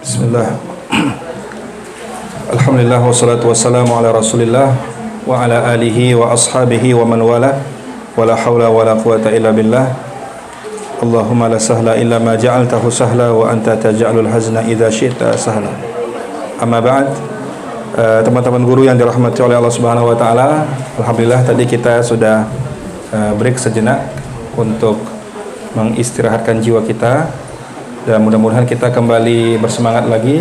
Bismillah. Alhamdulillah wassalatu wassalamu ala Rasulillah wa ala alihi wa ashabihi wa man wala. Wala haula wala quwata illa billah. Allahumma la sahla illa ma ja'altahu sahla wa anta taj'alul hazna idza syi'ta sahla. Amma ba'd. Teman-teman guru yang dirahmati oleh Allah Subhanahu wa taala, alhamdulillah tadi kita sudah break sejenak untuk mengistirahatkan jiwa kita. Dan mudah-mudahan kita kembali bersemangat lagi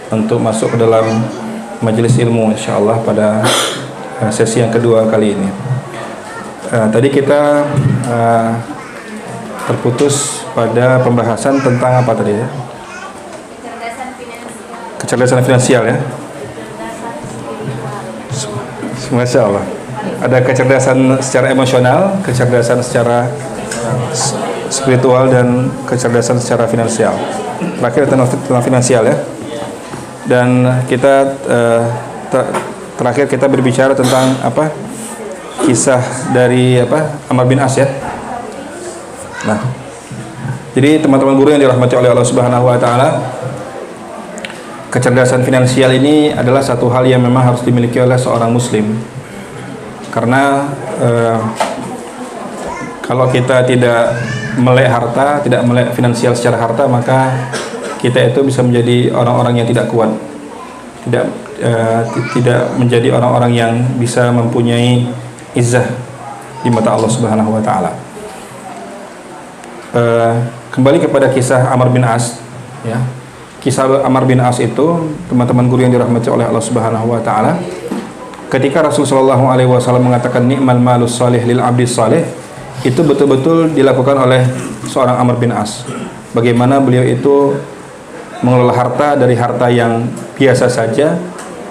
untuk masuk ke dalam majelis ilmu insyaallah pada sesi yang kedua kali ini. Tadi kita terputus pada pembahasan tentang apa tadi ya? Kecerdasan finansial ya. Masya Allah. Ada kecerdasan secara emosional, kecerdasan secara spiritual, dan kecerdasan secara finansial. Terakhir tentang finansial ya. Dan kita terakhir kita berbicara tentang apa? Kisah dari apa? Amr bin As ya. Nah, jadi teman-teman guru yang dirahmati oleh Allah Subhanahu wa taala, kecerdasan finansial ini adalah satu hal yang memang harus dimiliki oleh seorang muslim. Karena kalau kita tidak melek harta, tidak melek finansial secara harta, maka kita itu bisa menjadi orang-orang yang tidak kuat, tidak menjadi orang-orang yang bisa mempunyai izzah di mata Allah Subhanahu wa taala. Kembali kepada kisah Amr bin As ya. Kisah Amr bin As itu, teman-teman guru yang dirahmati oleh Allah Subhanahu wa taala, ketika Rasulullah SAW mengatakan ni'mal malus salih lil abdi salih, itu betul-betul dilakukan oleh seorang Amr bin As. Bagaimana beliau itu mengelola harta dari harta yang biasa saja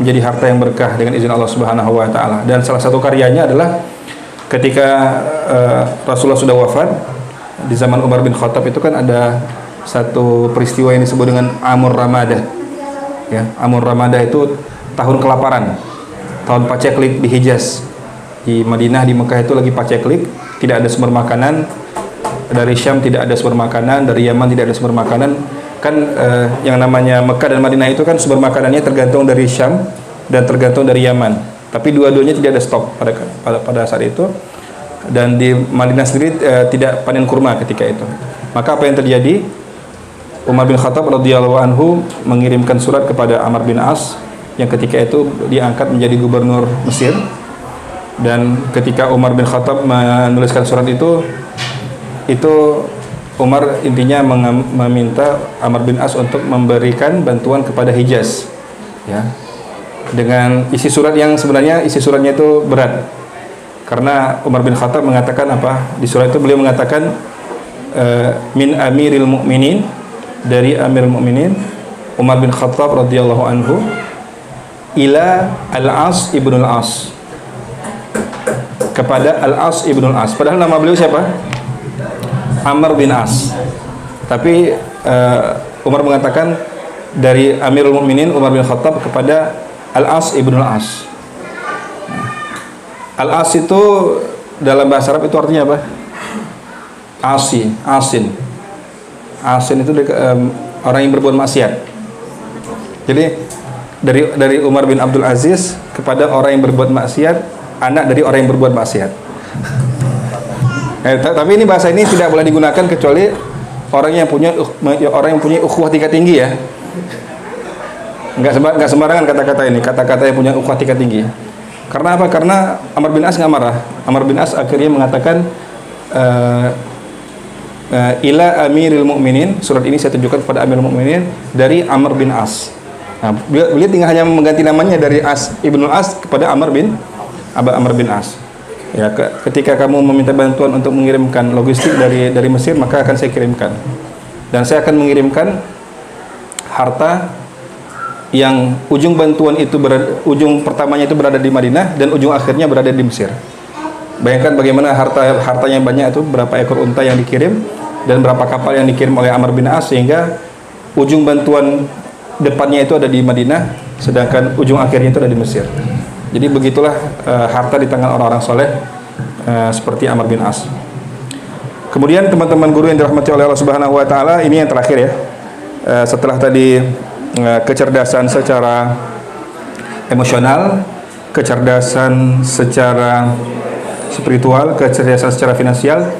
menjadi harta yang berkah dengan izin Allah Subhanahu wa taala. Dan salah satu karyanya adalah ketika Rasulullah sudah wafat di zaman Umar bin Khattab, itu kan ada satu peristiwa yang disebut dengan Amur Ramadah. Ya, Amur Ramadah itu tahun kelaparan, tahun paceklik di Hijaz. Di Madinah, di Mekah itu lagi paceklik, tidak ada sumber makanan. Dari Syam tidak ada sumber makanan, dari Yaman tidak ada sumber makanan. Kan yang namanya Mekah dan Madinah itu kan sumber makanannya tergantung dari Syam dan tergantung dari Yaman. Tapi dua-duanya tidak ada stok pada saat itu. Dan di Madinah sendiri tidak panen kurma ketika itu. Maka apa yang terjadi? Umar bin Khattab radhiyallahu anhu mengirimkan surat kepada Amr bin As yang ketika itu diangkat menjadi gubernur Mesir. Dan ketika Umar bin Khattab menuliskan surat itu Umar intinya meminta Amr bin As untuk memberikan bantuan kepada Hijaz ya, dengan isi surat yang sebenarnya isi suratnya itu berat, karena Umar bin Khattab mengatakan apa di surat itu? Beliau mengatakan min amiril mu'minin, dari amiril mu'minin Umar bin Khattab radhiyallahu anhu, ila al-As ibnul As, kepada Al-As ibnul As. Padahal nama beliau siapa? Amr bin As. Tapi Umar mengatakan dari Amirul Mukminin Umar bin Khattab kepada Al-As ibnul As. Al-As itu dalam bahasa Arab itu artinya apa? Asin. Asin itu orang yang berbuat maksiat. Jadi dari Umar bin Abdul Aziz kepada orang yang berbuat maksiat, anak dari orang yang berbuat maksiat. Tapi ini bahasa ini tidak boleh digunakan kecuali orang yang punya ukhuwah tingkat tinggi ya. Enggak sembarangan kata-kata ini, kata-kata yang punya ukhuwah tingkat tinggi. Karena apa? Karena Amr bin As nggak marah. Amr bin As akhirnya mengatakan ila amiril mu'minin, surat ini saya tunjukkan kepada amiril mu'minin dari Amr bin As. Nah, beliau tinggal hanya mengganti namanya dari As ibnul As kepada Amr bin As. Ya, ketika kamu meminta bantuan untuk mengirimkan logistik dari Mesir, maka akan saya kirimkan. Dan saya akan mengirimkan harta yang ujung bantuan itu ujung pertamanya itu berada di Madinah dan ujung akhirnya berada di Mesir. Bayangkan bagaimana hartanya banyak itu, berapa ekor unta yang dikirim dan berapa kapal yang dikirim oleh Amr bin As, sehingga ujung bantuan depannya itu ada di Madinah, sedangkan ujung akhirnya itu ada di Mesir. Jadi begitulah harta di tangan orang-orang soleh seperti Amr bin As. Kemudian teman-teman guru yang dirahmati oleh Allah Subhanahu wa taala, ini yang terakhir ya. Setelah tadi kecerdasan secara emosional, kecerdasan secara spiritual, kecerdasan secara finansial.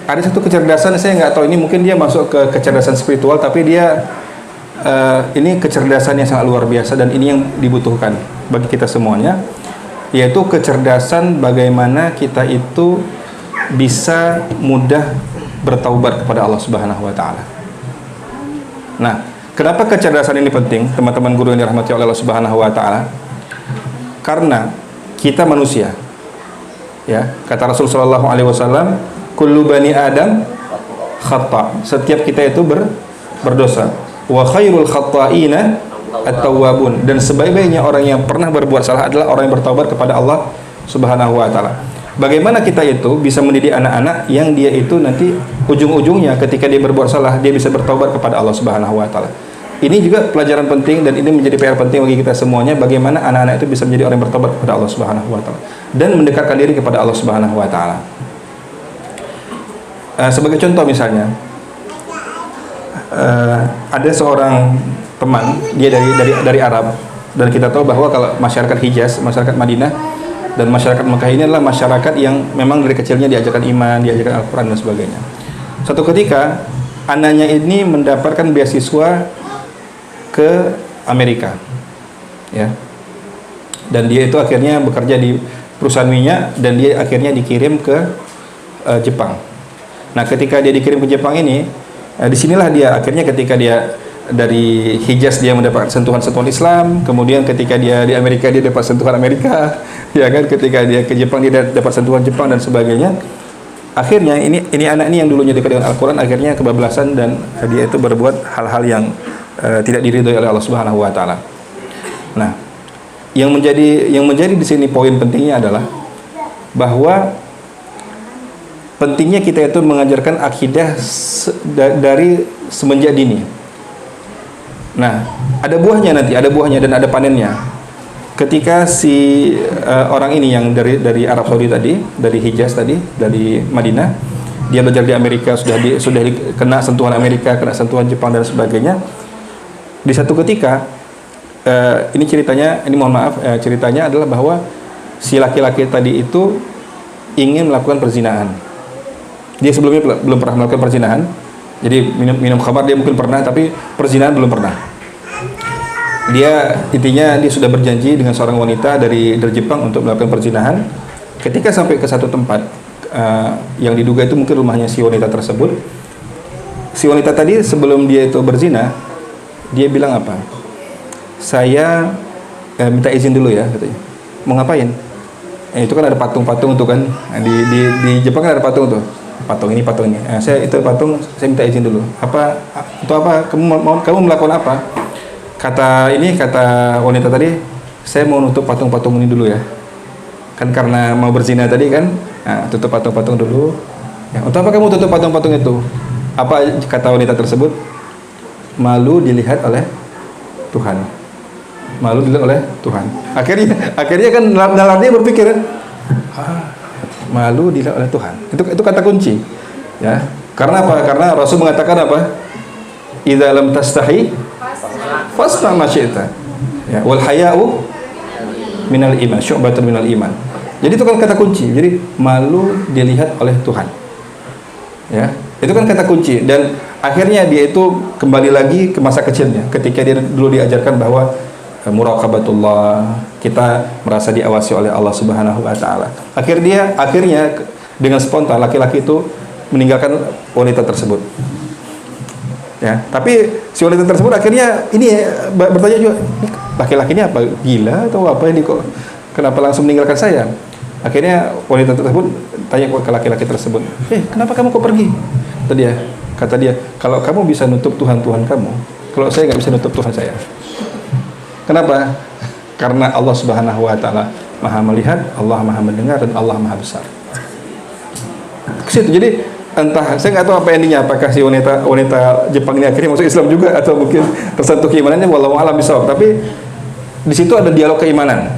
Ada satu kecerdasan, saya nggak tahu ini mungkin dia masuk ke kecerdasan spiritual, tapi dia ini kecerdasan yang sangat luar biasa dan ini yang dibutuhkan bagi kita semuanya, yaitu kecerdasan bagaimana kita itu bisa mudah bertaubat kepada Allah Subhanahu wa taala. Nah, kenapa kecerdasan ini penting, teman-teman guru yang dirahmati oleh Allah Subhanahu wa taala? Karena kita manusia. Ya, kata Rasul sallallahu alaihi wasallam, kullu bani Adam khata. Setiap kita itu berdosa. Wa khairul khata'ina at-tawwabun. Dan sebaik-baiknya orang yang pernah berbuat salah adalah orang yang bertaubat kepada Allah Subhanahu wa taala. Bagaimana kita itu bisa mendidik anak-anak yang dia itu nanti ujung-ujungnya ketika dia berbuat salah dia bisa bertaubat kepada Allah Subhanahu wa taala. Ini juga pelajaran penting dan ini menjadi PR penting bagi kita semuanya, bagaimana anak-anak itu bisa menjadi orang yang bertobat kepada Allah Subhanahu wa taala dan mendekatkan diri kepada Allah Subhanahu wa taala. Sebagai contoh misalnya, ada seorang teman, dia dari Arab, dan kita tahu bahwa kalau masyarakat Hijaz, masyarakat Madinah dan masyarakat Mekah ini adalah masyarakat yang memang dari kecilnya diajarkan iman, diajarkan Al-Qur'an dan sebagainya. Suatu ketika anaknya ini mendapatkan beasiswa ke Amerika, ya, dan dia itu akhirnya bekerja di perusahaan minyak dan dia akhirnya dikirim ke Jepang. Nah, ketika dia dikirim ke Jepang ini, disinilah dia akhirnya ketika dia dari Hijaz dia mendapat sentuhan-sentuhan Islam, kemudian ketika dia di Amerika dia dapat sentuhan Amerika, ya kan, ketika dia ke Jepang dia dapat sentuhan Jepang dan sebagainya. Akhirnya ini anak ini yang dulunya dekat dengan Al-Qur'an akhirnya kebablasan dan dia itu berbuat hal-hal yang tidak diridhoi oleh Allah Subhanahu wa taala. Nah, yang menjadi di sini poin pentingnya adalah bahwa pentingnya kita itu mengajarkan akidah dari semenjak dini. Nah, ada buahnya nanti, ada buahnya dan ada panennya. Ketika si orang ini yang dari Arab Saudi tadi, dari Hijaz tadi, dari Madinah, dia belajar di Amerika, sudah kena sentuhan Amerika, kena sentuhan Jepang dan sebagainya. Di satu ketika, ini ceritanya, ini mohon maaf, ceritanya adalah bahwa si laki-laki tadi itu ingin melakukan perzinahan. Dia sebelumnya belum pernah melakukan perzinahan, jadi minum khamar dia mungkin pernah, tapi perzinahan belum pernah. Dia intinya dia sudah berjanji dengan seorang wanita dari Jepang untuk melakukan perzinahan. Ketika sampai ke satu tempat yang diduga itu mungkin rumahnya si wanita tersebut, si wanita tadi sebelum dia itu berzina, dia bilang apa? Saya minta izin dulu ya, katanya. Mau ngapain? Itu kan ada patung-patung tuh kan. Di Jepang kan ada patung tuh. Patung ini. Saya itu patung, saya minta izin dulu. Apa? Untuk apa? Kamu melakukan apa? Kata wanita tadi, saya mau nutup patung-patung ini dulu ya. Kan karena mau berzina tadi kan. Nah, tutup patung-patung dulu. Ya, untuk apa kamu tutup patung-patung itu? Apa kata wanita tersebut? Malu dilihat oleh Tuhan. Malu dilihat oleh Tuhan. Akhirnya kan dalam dia berpikir, malu dilihat oleh Tuhan. Itu kata kunci. Ya. Karena apa? Karena Rasul mengatakan apa? Idza lam tastahi fasna ma syi'ta. Ya, wal haya'u minal iman, syu'batun minal iman. Jadi itu kan kata kunci. Jadi malu dilihat oleh Tuhan. Ya. Itu kan kata kunci dan akhirnya dia itu kembali lagi ke masa kecilnya ketika dia dulu diajarkan bahwa muraqabatullah, kita merasa diawasi oleh Allah Subhanahu wa taala. Akhirnya dengan spontan laki-laki itu meninggalkan wanita tersebut. Ya, tapi si wanita tersebut akhirnya ini bertanya juga, laki-laki ini apa gila atau apa ini kok kenapa langsung meninggalkan saya? Akhirnya wanita tersebut tanya ke laki-laki tersebut, kenapa kamu kok pergi? Kata dia, kalau kamu bisa nutup Tuhan-Tuhan kamu, kalau saya nggak bisa nutup Tuhan saya. Kenapa? Karena Allah Subhanahu wa taala Maha melihat, Allah Maha mendengar, dan Allah Maha besar. Ke situ. Jadi entah, saya nggak tahu apa endingnya, apakah si wanita Jepang ini akhirnya masuk Islam juga atau mungkin tersentuh keimanannya, wallahu a'lam bishawab. Tapi di situ ada dialog keimanan.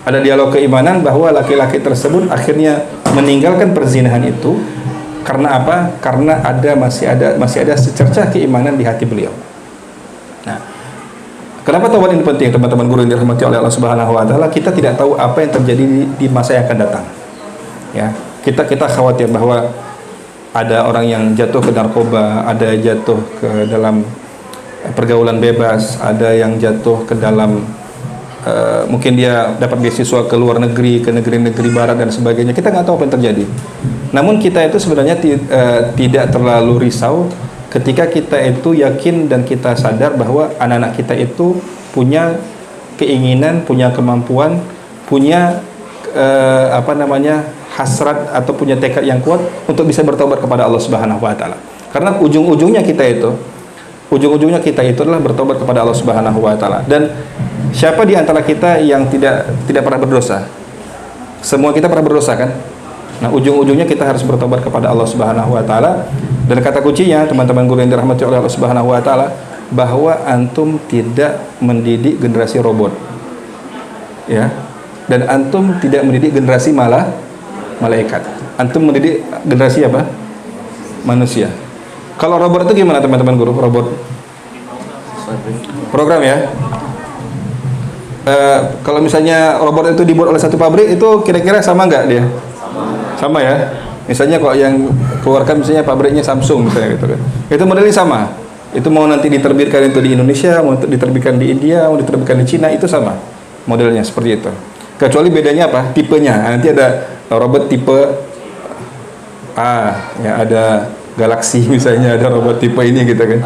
Ada dialog keimanan bahwa laki-laki tersebut akhirnya meninggalkan perzinahan itu karena apa? Karena masih ada secercah keimanan di hati beliau. Nah, Kenapa taubat ini penting, teman-teman guru yang dirahmati oleh Allah Subhanahu wa taala? Kita tidak tahu apa yang terjadi di masa yang akan datang. Ya, kita khawatir bahwa ada orang yang jatuh ke narkoba, ada jatuh ke dalam pergaulan bebas, ada yang jatuh ke dalam mungkin dia dapat beasiswa ke luar negeri, ke negeri-negeri barat dan sebagainya. Kita nggak tahu apa yang terjadi. Namun kita itu sebenarnya tidak terlalu risau ketika kita itu yakin dan kita sadar bahwa anak-anak kita itu punya keinginan, punya kemampuan, punya hasrat atau punya tekad yang kuat untuk bisa bertobat kepada Allah Subhanahu wa taala. Karena ujung-ujungnya kita itu adalah bertobat kepada Allah Subhanahu wa taala. Dan siapa di antara kita yang tidak pernah berdosa? Semua kita pernah berdosa kan? Nah, ujung-ujungnya kita harus bertobat kepada Allah Subhanahu wa taala. Dan kata kuncinya, teman-teman guru yang dirahmati oleh Allah Subhanahu wa taala, bahwa antum tidak mendidik generasi robot. Ya. Dan antum tidak mendidik generasi malaikat. Antum mendidik generasi apa? Manusia. Kalau robot itu gimana teman-teman guru? Robot program ya. Kalau misalnya robot itu dibuat oleh satu pabrik, itu kira-kira sama nggak dia? Sama ya. Misalnya kalau yang keluarkan misalnya pabriknya Samsung misalnya gitu kan. Itu modelnya sama. Itu mau nanti diterbitkan itu di Indonesia, mau diterbitkan di India, mau diterbitkan di Cina, itu sama modelnya seperti itu. Kecuali bedanya apa? Tipenya. Nanti ada robot tipe A, ya ada Galaxy misalnya, ada robot tipe ini gitu kan.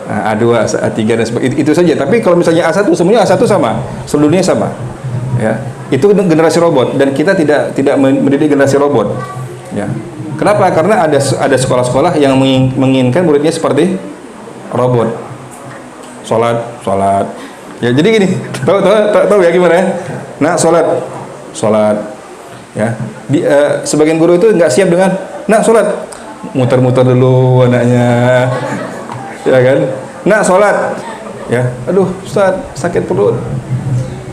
Nah, A2, A3 dan sebagainya. Itu saja. Tapi kalau misalnya A1, semuanya A1 sama, seluruh dunia sama. Ya. Itu generasi robot dan kita tidak mendidik generasi robot. Ya. Kenapa? Karena ada sekolah-sekolah yang menginginkan muridnya seperti robot. Salat. Ya, jadi gini, tahu ya gimana ya? Nah, salat. Ya. Sebagian guru itu nggak siap dengan salat. Muter-muter dulu anaknya. Ya kan? Nah, salat. Ya. Aduh, Ustaz, sakit perut.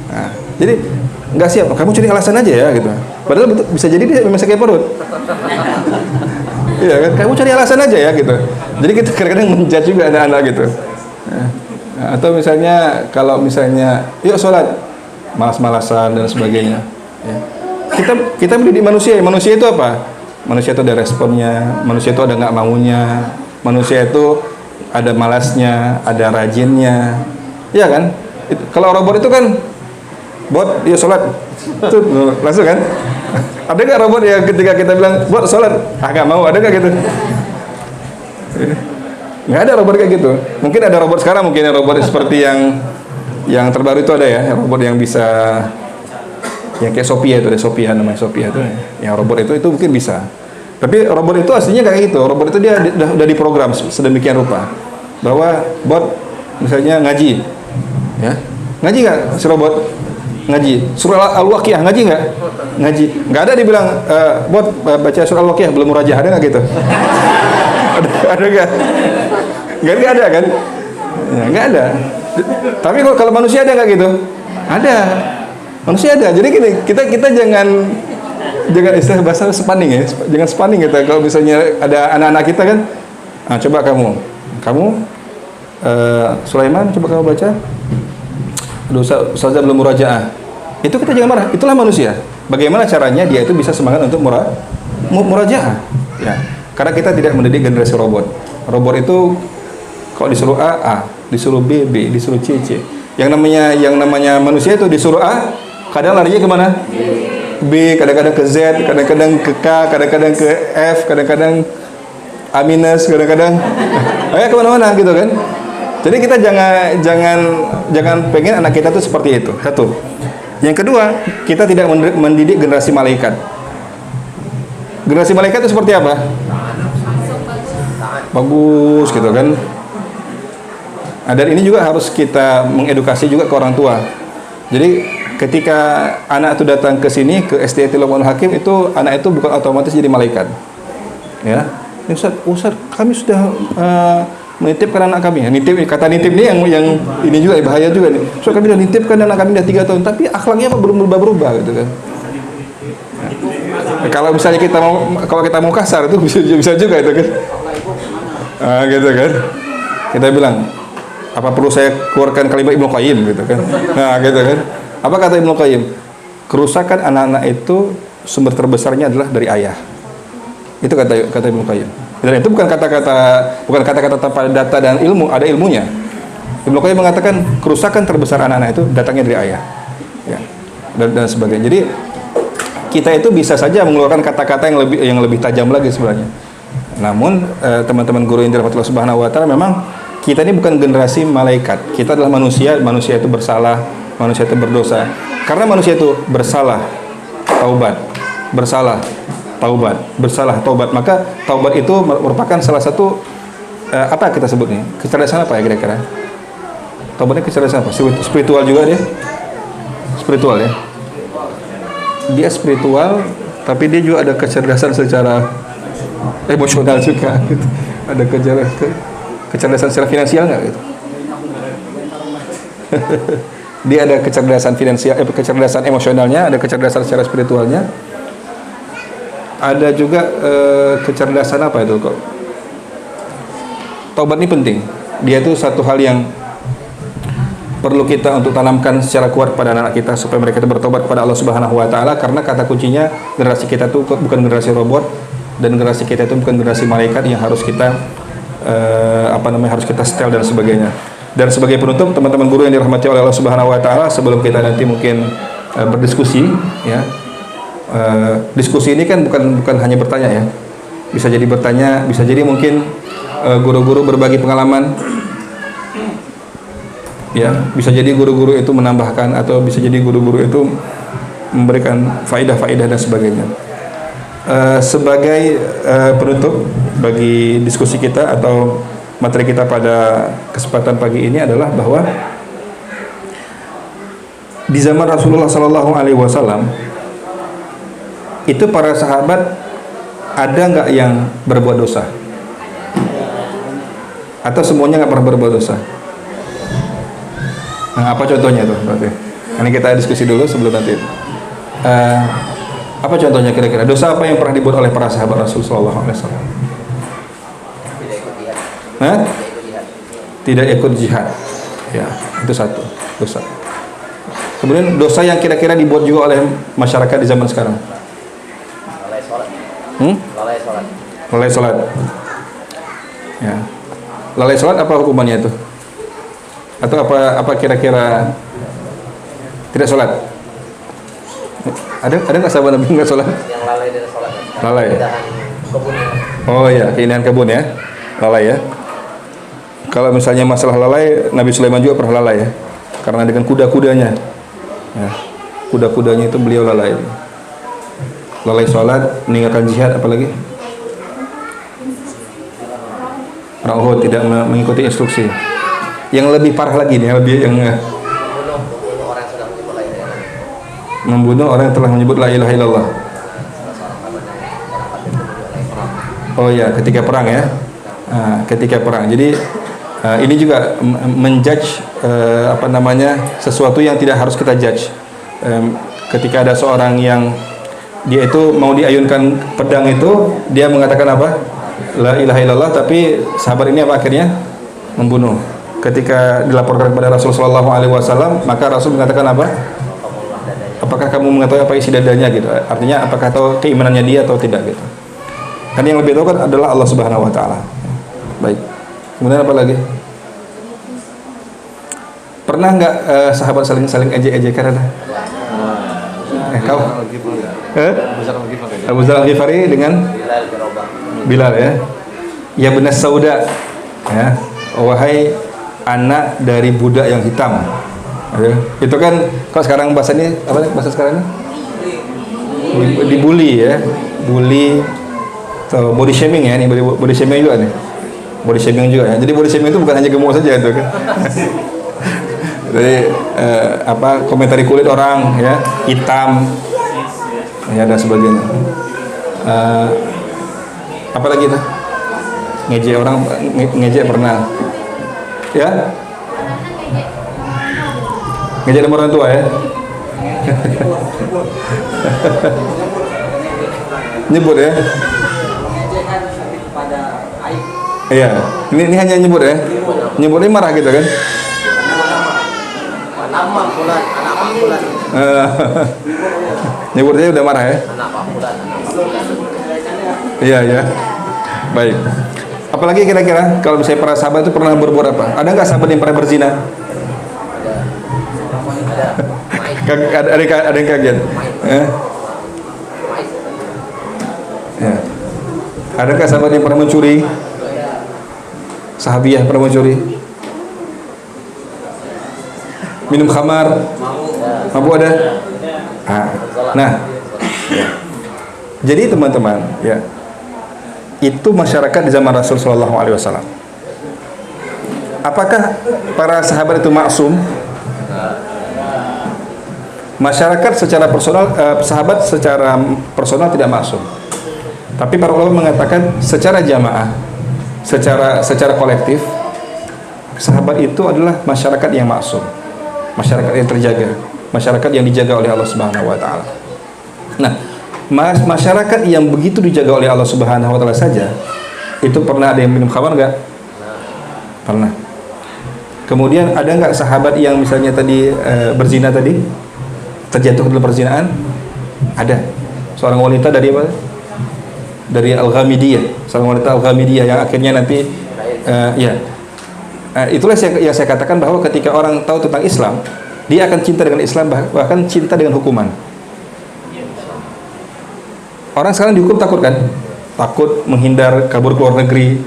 Nah, jadi nggak siap. Kamu cari alasan aja ya gitu. Padahal bisa jadi dia memang sakit perut. Iya kan? Kamu cari alasan aja ya gitu. Jadi kita kadang-kadang menjudge juga anak-anak gitu. Nah, atau misalnya kalau misalnya yuk sholat, malas-malasan dan sebagainya. Ya. Kita mendidik manusia. Manusia itu apa? Manusia itu ada responnya. Manusia itu ada nggak maunya. Manusia itu ada malasnya, ada rajinnya. Iya kan? Kalau robot itu kan bot, ya sholat. Tuh, langsung kan? Ada nggak robot yang ketika kita bilang bot sholat, nggak mau, ada nggak gitu? Nggak ada robot kayak gitu. Mungkin ada robot sekarang, mungkin robot seperti yang terbaru itu ada ya, robot yang bisa, yang kayak Sophia itu, ada Sophia namanya Sophia itu, yang robot itu mungkin bisa. Tapi robot itu aslinya kayak gitu. Robot itu dia udah diprogram sedemikian rupa bahwa bot misalnya ngaji, ya ngaji nggak si robot? Ngaji surah Al-Waqiah, ngaji nggak? Ngaji. Nggak ada dibilang bot baca surah Al-Waqiah belum murajah, ada nggak gitu? ada nggak? Nggak ada kan? Ya, nggak ada. Tapi kalau manusia ada nggak gitu? Ada. Manusia ada. Jadi gini, kita jangan istilah bahasa spanning ya, jangan spanning kita. Kalau misalnya ada anak-anak kita kan, coba kamu Sulaiman, coba kamu baca. Aduh, Ustazah belum murajaah. Itu kita jangan marah. Itulah manusia. Bagaimana caranya dia itu bisa semangat untuk murajaah? Ya. Karena kita tidak mendidik generasi robot. Robot itu kalau disuruh A, disuruh B, disuruh C. Yang namanya manusia itu disuruh A, kadang larinya kemana? B, kadang-kadang ke Z, kadang-kadang ke K, kadang-kadang ke F, kadang-kadang A minus, kadang-kadang kemana-mana gitu kan? Jadi kita jangan pengen anak kita tuh seperti itu. Satu. Yang kedua, kita tidak mendidik generasi malaikat. Generasi malaikat itu seperti apa? Bagus gitu kan. Nah, dan ini juga harus kita mengedukasi juga ke orang tua. Jadi ketika anak itu datang ke sini ke SDT Luqmanul Hakim, itu anak itu bukan otomatis jadi malaikat. Ya. Ustaz, kami sudah menitipkan anak kami. Kata nitip ini yang ini juga bahaya juga nih. So kami sudah nitipkan anak kami sudah 3 tahun, tapi akhlaknya apa belum berubah gitu kan. Kalau misalnya kita mau kasar itu bisa juga itu kan. Gitu kan. Kita bilang, Apa perlu saya keluarkan kalimat Ibnu Qayyim gitu kan? Nah, gitu kan. Apa kata Ibnu Qayyim? Kerusakan anak-anak itu sumber terbesarnya adalah dari ayah. Itu kata Ibnu Qayyim. Dan itu bukan kata-kata tanpa data dan ilmu, ada ilmunya. Ibnu Qayyim mengatakan kerusakan terbesar anak-anak itu datangnya dari ayah. Ya. Dan sebagainya. Jadi kita itu bisa saja mengeluarkan kata-kata yang lebih tajam lagi sebenarnya. Namun teman-teman guru yang dirahmati Allah Subhanahu wa taala, memang kita ini bukan generasi malaikat. Kita adalah manusia, manusia itu bersalah, manusia itu berdosa. Karena manusia itu bersalah, taubat. Bersalah, taubat. Bersalah, taubat. Maka taubat itu merupakan salah satu apa kita sebutnya? Kecerdasan apa ya kira-kira? Taubatnya kecerdasan apa? Spiritual juga dia? Spiritual ya? Dia spiritual, tapi dia juga ada kecerdasan secara emosional juga gitu. Ada kecerdasan secara finansial nggak gitu? Dia ada kecerdasan finansial, kecerdasan emosionalnya, ada kecerdasan secara spiritualnya, ada juga kecerdasan apa itu kok? Taubat ini penting. Dia itu satu hal yang perlu kita untuk tanamkan secara kuat pada anak kita supaya mereka itu bertobat kepada Allah Subhanahu wa taala, karena kata kuncinya generasi kita itu bukan generasi robot dan generasi kita itu bukan generasi malaikat yang harus kita harus kita setel dan sebagainya. Dan sebagai penutup, teman-teman guru yang dirahmati oleh Allah Subhanahu wa taala, sebelum kita nanti mungkin berdiskusi ya. Diskusi ini kan bukan hanya bertanya ya. Bisa jadi bertanya, bisa jadi mungkin guru-guru berbagi pengalaman. Ya, bisa jadi guru-guru itu menambahkan, atau bisa jadi guru-guru itu memberikan faedah-faedah dan sebagainya. Sebagai penutup bagi diskusi kita atau materi kita pada kesempatan pagi ini adalah bahwa di zaman Rasulullah Sallallahu Alaihi Wasallam itu para sahabat ada nggak yang berbuat dosa? Atau semuanya nggak pernah berbuat dosa? Nah, apa contohnya tuh berarti? Ini kita diskusi dulu sebelum nanti. Apa contohnya kira-kira? Dosa apa yang pernah dibuat oleh para sahabat Rasul Sallallahu Alaihi Wasallam? Tidak ikut jihad. Ya, itu satu dosa. Kemudian dosa yang kira-kira dibuat juga oleh masyarakat di zaman sekarang. Lalai sholat. Lalai sholat. Lalai sholat. Ya. Lalai sholat apa hukumannya itu? Atau apa kira-kira tidak sholat? Ada nggak sahabat Nabi nggak sholat? Yang lalai dari sholat. Lalai. Kebun. Oh iya, keindahan kebun ya, lalai ya. Kalau misalnya masalah lalai, Nabi Sulaiman juga pernah lalai ya, karena dengan kuda-kudanya. Ya, kuda-kudanya itu beliau lalai. Lalai sholat, meninggalkan jihad, apalagi? Perang Uhud, tidak mengikuti instruksi. Yang lebih parah lagi nih, membunuh orang yang telah menyebut la ilaha illallah. Oh ya, ketika perang ya. Ketika perang. Jadi ini juga menjudge sesuatu yang tidak harus kita judge. Ketika ada seorang yang dia itu mau diayunkan pedang itu, dia mengatakan apa? La ilaha illallah, tapi sahabat ini apa akhirnya? Membunuh. Ketika dilaporkan kepada Rasulullah SAW, maka Rasul mengatakan apa? Apakah kamu mengetahui apa isi dadanya gitu? Artinya apakah tahu keimanannya dia atau tidak gitu? Kan yang lebih tahu kan adalah Allah Subhanahu wa taala. Baik. Kemudian apa lagi? Pernah nggak sahabat saling ejek-ejekan ada? Kau? Abu Dzar Al-Ghifari dengan Bilal ya. Ya benar sauda. Ya. Wahai anak dari budak yang hitam. Ya. Itu kan kalau sekarang bahasanya apa bahasa sekarang ini? Dibully ya. Bully atau body shaming ya, ini body shaming juga nih. Body shaming juga ya. Jadi body shaming itu bukan hanya gemuk saja itu kan. Jadi komentari kulit orang ya, hitam ya dan sebagainya. Apa lagi tuh? Ngejek orang, ngejek pernah. Ya? Ngejek sama orang tua ya? Nyebut ya? Iya, ini hanya nyebut ya? Nyebutnya marah gitu kan? Anak bulan, anak bulan, Nyebutnya udah marah ya? anak bulan, anak bulan. Iya ya. Baik. Apalagi kira-kira kalau misalnya para sahabat itu pernah berbuat apa? Ada nggak sahabat yang pernah berzina? Ada. Ada yang kaget. Ya. Ada nggak sahabat yang pernah mencuri? Sahabiah pernah mencuri? Minum khamar? Mabuk ada? Nah, ya. Jadi teman-teman, ya, itu masyarakat di zaman Rasul Shallallahu Alaihi Wasallam. Apakah para sahabat itu maksum? Masyarakat secara personal, sahabat secara personal tidak maksum. Tapi para ulama mengatakan secara jamaah, secara kolektif, sahabat itu adalah masyarakat yang maksum, masyarakat yang terjaga, masyarakat yang dijaga oleh Allah Subhanahu Wa Taala. Nah, masyarakat yang begitu dijaga oleh Allah Subhanahu Wa Taala saja, itu pernah ada yang minum khamar nggak? Pernah. Kemudian ada nggak sahabat yang misalnya tadi berzina tadi, terjatuh dalam perzinaan? Ada. Seorang wanita dari apa? Dari Al-Ghamidiyah, seorang wanita Al-Ghamidiyah yang akhirnya nanti itulah yang saya katakan bahwa ketika orang tahu tentang Islam, dia akan cinta dengan Islam, bahkan cinta dengan hukuman. Orang sekarang dihukum takut kan? Takut menghindar, kabur ke luar negeri,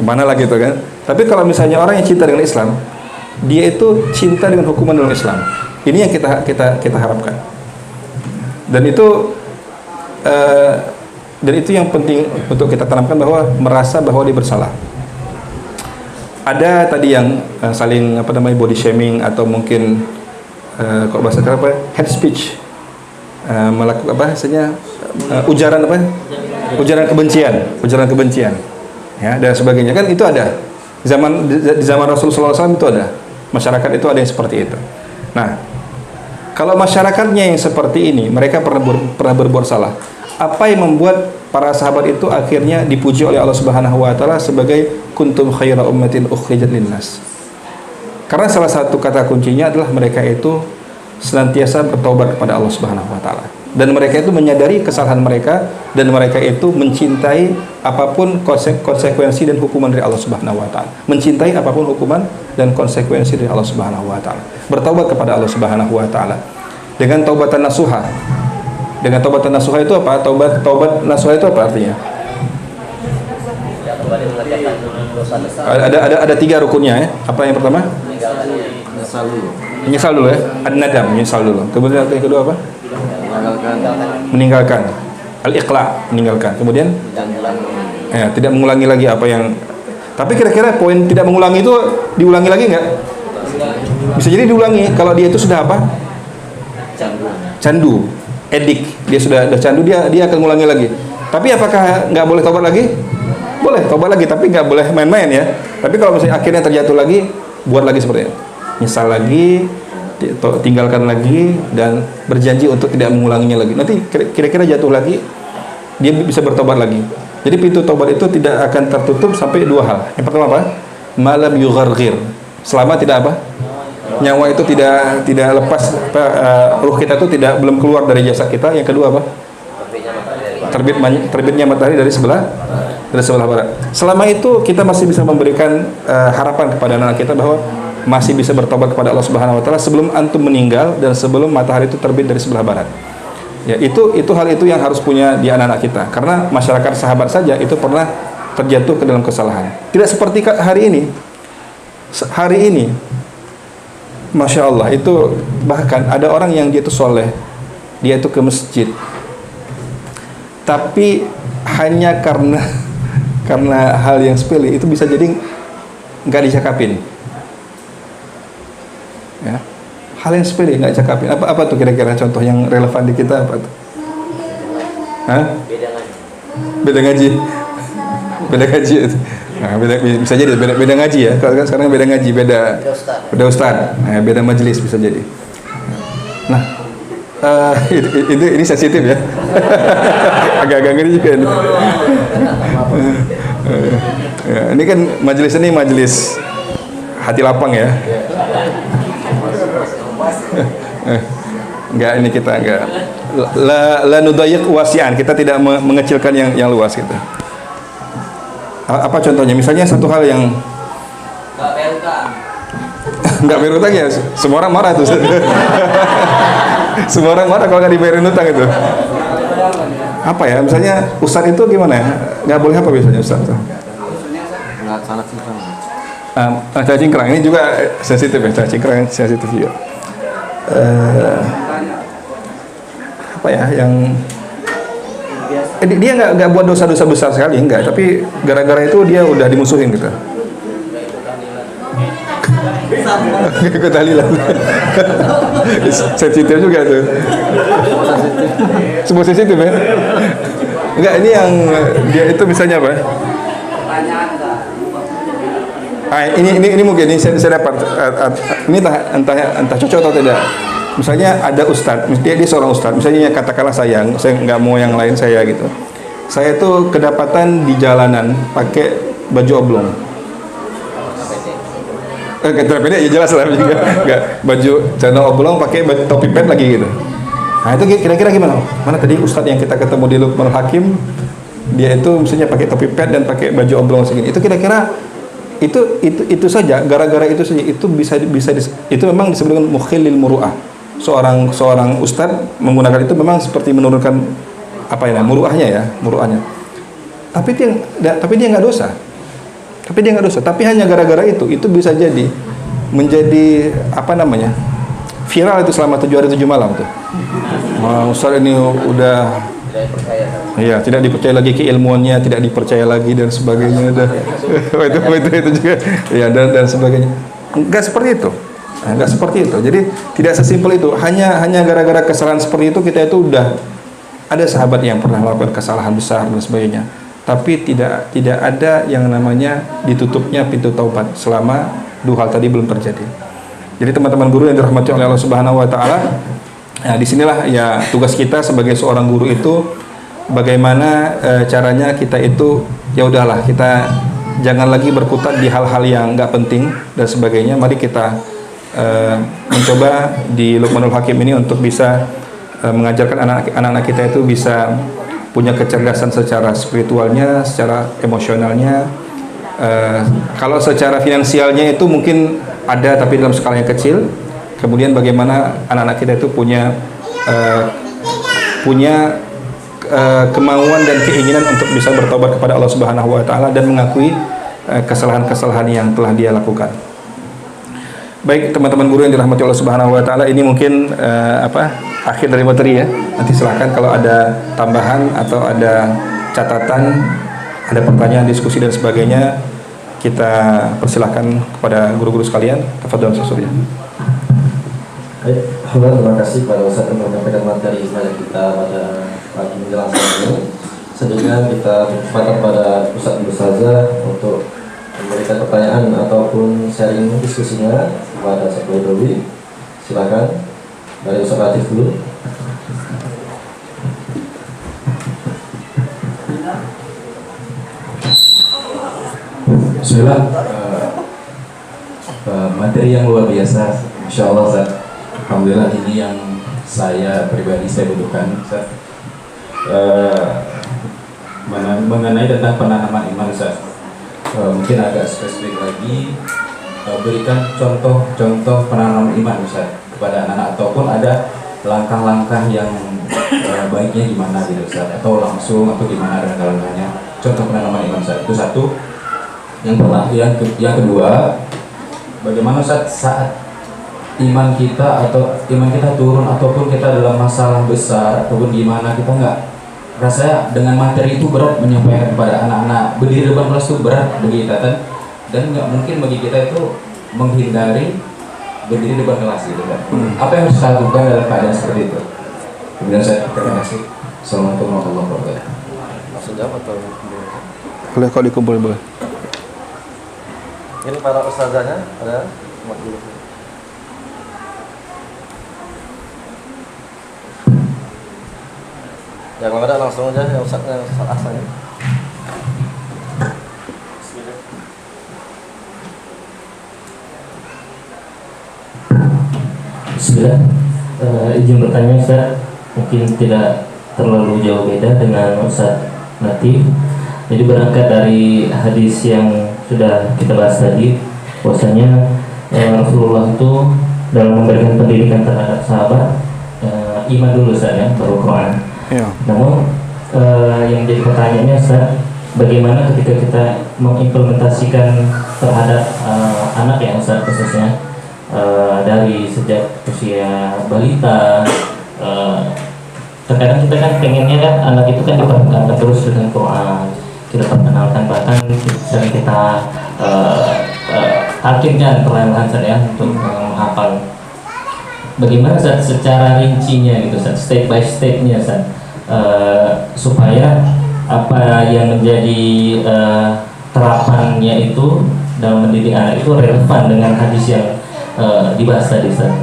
kemana lagi itu kan? Tapi kalau misalnya orang yang cinta dengan Islam, dia itu cinta dengan hukuman dalam Islam. Ini yang kita harapkan. Dan itu yang penting untuk kita tanamkan, bahwa merasa bahwa dia bersalah. Ada tadi yang saling body shaming, atau mungkin kalau bahasa apa, head speech, melakukan bahasanya ujaran kebencian, ya, dan sebagainya, kan itu ada di zaman Rasulullah SAW. Itu ada masyarakat itu ada yang seperti itu. Nah, kalau masyarakatnya yang seperti ini, mereka pernah berbuat salah. Apa yang membuat para sahabat itu akhirnya dipuji oleh Allah Subhanahu Wa Taala sebagai kuntum khaira ummatin ukhrijat linnas? Karena salah satu kata kuncinya adalah mereka itu senantiasa bertobat kepada Allah Subhanahu Wa Taala, dan mereka itu menyadari kesalahan mereka, dan mereka itu mencintai apapun konsekuensi dan hukuman dari Allah Subhanahu Wa Taala, mencintai apapun hukuman dan konsekuensi dari Allah Subhanahu Wa Taala, bertaubat kepada Allah Subhanahu Wa Taala dengan taubatan nasuha. Dengan taubatan nasuha itu apa? Taubat nasuha itu apa artinya? Ada 3 rukunnya ya. Apa yang pertama? Menyesal dulu ya. Ad-nadam, menyesal dulu. Kemudian yang kedua apa? Meninggalkan. Al-iqla, meninggalkan. Kemudian ya, tidak mengulangi lagi apa yang. Tapi kira-kira poin tidak mengulangi itu diulangi lagi nggak? Bisa jadi diulangi kalau dia itu sudah apa? Candu. Edik, dia sudah candu, dia akan mengulangi lagi. Tapi apakah nggak boleh tobat lagi? Boleh tobat lagi, tapi nggak boleh main-main ya. Tapi kalau misalnya akhirnya terjatuh lagi, buat lagi seperti itu, nyesal lagi, tinggalkan lagi, dan berjanji untuk tidak mengulanginya lagi. Nanti kira-kira jatuh lagi, dia bisa bertobat lagi. Jadi pintu tobat itu tidak akan tertutup sampai 2 hal. Yang pertama apa? Malam yugharghir, selama tidak apa? Nyawa itu tidak lepas, ruh kita itu belum keluar dari jasad kita. Yang kedua apa? Terbitnya matahari dari sebelah barat. Selama itu kita masih bisa memberikan harapan kepada anak kita bahwa masih bisa bertobat kepada Allah Subhanahu Wa Taala sebelum antum meninggal dan sebelum matahari itu terbit dari sebelah barat. Ya, itu hal itu yang harus punya di anak-anak kita, karena masyarakat sahabat saja itu pernah terjatuh ke dalam kesalahan. Tidak seperti hari ini. Hari ini Masya Allah, itu bahkan ada orang yang dia itu soleh, dia itu ke masjid, tapi hanya karena hal yang sepele itu bisa jadi nggak dicakapin, ya, hal yang sepele nggak dicakapin. Apa tuh kira-kira contoh yang relevan di kita apa tuh? Hah? Beda ngaji. Nah, bisa jadi beda ngaji ya. Kalau kan sekarang beda ngaji, beda ustaz. Nah, beda majelis bisa jadi. Nah, ini sensitif ya. Agak-agak ngeri juga ini. Ya, ini kan majelis hati lapang ya. Enggak, ini kita enggak la nudayyiq wasi'an, kita tidak mengecilkan yang luas gitu. Apa contohnya? Misalnya satu hal yang nggak bayar utang ya, semua orang marah tuh. Semua orang marah kalau nggak dibayarin utang itu. Apa ya? Misalnya ustadz itu gimana ya? Nggak boleh apa biasanya ustadz tuh? Nggak salah cingkrang. Cacingkrang ini juga sensitif ya, cacingkrang sensitif juga. Apa ya yang dia nggak buat dosa-dosa besar sekali, enggak, tapi gara-gara itu dia udah dimusuhin gitu. Ikut tahlilan. Sensitif juga tuh. Semua sensitif ya. Enggak, ini yang dia itu misalnya apa? Ini mungkin ini saya dapat ini entah cocok atau tidak. Misalnya ada ustadz, dia seorang ustadz, misalnya katakanlah saya nggak mau yang lain saya gitu. Saya tuh kedapatan di jalanan pakai baju oblong. Pede ya jelas lah juga. Enggak, baju celana oblong pakai topi pet lagi gitu. Nah, itu kira-kira gimana? Mana tadi ustadz yang kita ketemu di Luqmanul Hakim, dia itu misalnya pakai topi pet dan pakai baju oblong segini. Itu kira-kira itu saja, gara-gara itu saja itu bisa itu memang disebut dengan mukhillil muru'ah. Seorang ustadz menggunakan itu memang seperti menurunkan apa ya, muru'ahnya. Tapi dia nggak dosa. Tapi hanya gara-gara itu bisa jadi menjadi apa namanya, viral itu selama 7 hari 7 malam tuh. Wah, ustadz ini udah tidak dipercaya lagi keilmuannya, tidak dipercaya lagi dan sebagainya. itu juga ya dan sebagainya. Enggak seperti itu. Jadi tidak sesimpel itu. Hanya gara-gara kesalahan seperti itu kita itu udah ada sahabat yang pernah melakukan kesalahan besar dan sebagainya. Tapi tidak ada yang namanya ditutupnya pintu taubat selama dua hal tadi belum terjadi. Jadi teman-teman guru yang dirahmati oleh Allah Subhanahu wa taala, nah disinilah ya tugas kita sebagai seorang guru itu bagaimana caranya kita itu ya udahlah, kita jangan lagi berkutat di hal-hal yang nggak penting dan sebagainya. Mari kita mencoba di Luqmanul Hakim ini untuk bisa mengajarkan anak-anak kita itu bisa punya kecerdasan secara spiritualnya, secara emosionalnya. Kalau secara finansialnya itu mungkin ada tapi dalam skala yang kecil. Kemudian bagaimana anak-anak kita itu punya kemauan dan keinginan untuk bisa bertobat kepada Allah Subhanahu wa taala dan mengakui kesalahan-kesalahan yang telah dia lakukan. Baik teman-teman guru yang dirahmati Allah Subhanahu wa taala, ini mungkin akhir dari materi ya. Nanti silakan kalau ada tambahan atau ada catatan, ada pertanyaan, diskusi dan sebagainya, kita persilahkan kepada guru-guru sekalian. Tafadhol Ustaz Surya. Baik, terima kasih pada Ustaz yang menyampaikan materi kepada kita pada pagi menjelang siang ini. Selanjutnya kita kesempatan pada Ustazah untuk memberikan pertanyaan ataupun sharing diskusinya kepada Ustaz Baidowi. Silakan dari Ustaz Latif dulu. Bismillah, materi yang luar biasa, Insya Allah Ustaz. Alhamdulillah, ini yang saya pribadi saya butuhkan Ustaz. Mengenai tentang penanaman iman Ustaz, mungkin agak spesifik lagi, berikan contoh penanaman iman Ustaz kepada anak-anak, ataupun ada langkah-langkah yang baiknya gimana gitu Ustaz, atau langsung atau gimana dengan langkahnya, contoh penanaman iman Ustaz. Itu satu. Yang kedua, bagaimana saat iman kita turun ataupun kita dalam masalah besar ataupun gimana, kita nggak rasanya dengan materi itu berat menyampaikan kepada anak-anak, berdiri depan kelas itu berat bagi kita dan nggak mungkin bagi kita itu menghindari berdiri depan kelas gitu kan. Apa yang harus kita lakukan dalam keadaan seperti itu? Kemudian saya terima kasih. Assalamualaikum warahmatullahi wabarakatuh. Langsung jawab atau Boleh kalau dikumpul boleh. ini para ustazahnya ada umat dulu. Jangan ada, langsung aja yang ustaznya asalnya. Bismillah. Izin bertanya Ustaz, mungkin tidak terlalu jauh beda dengan Ustaz Latif. Jadi berangkat dari hadis yang sudah kita bahas tadi, bahwasanya Rasulullah itu dalam memberikan pendidikan terhadap sahabat, iman dulu Ustaz ya, baru Quran. Ya. Namun yang jadi pertanyaannya Ustaz, bagaimana ketika kita mengimplementasikan terhadap anak ya Ustaz, khususnya dari sejak usia balita, terkadang kita kan pengennya kan anak itu kan diperkenalkan terus dengan Quran, kita perkenalkan, bahkan sering kita talkinkan perlahan-lahan ya untuk menghafal. Bagaimana Ustaz secara rincinya gitu Ustaz, step by stepnya Ustaz, supaya apa yang menjadi terapannya itu dalam mendidik anak itu relevan dengan hadis yang dibahas tadi Ustaz.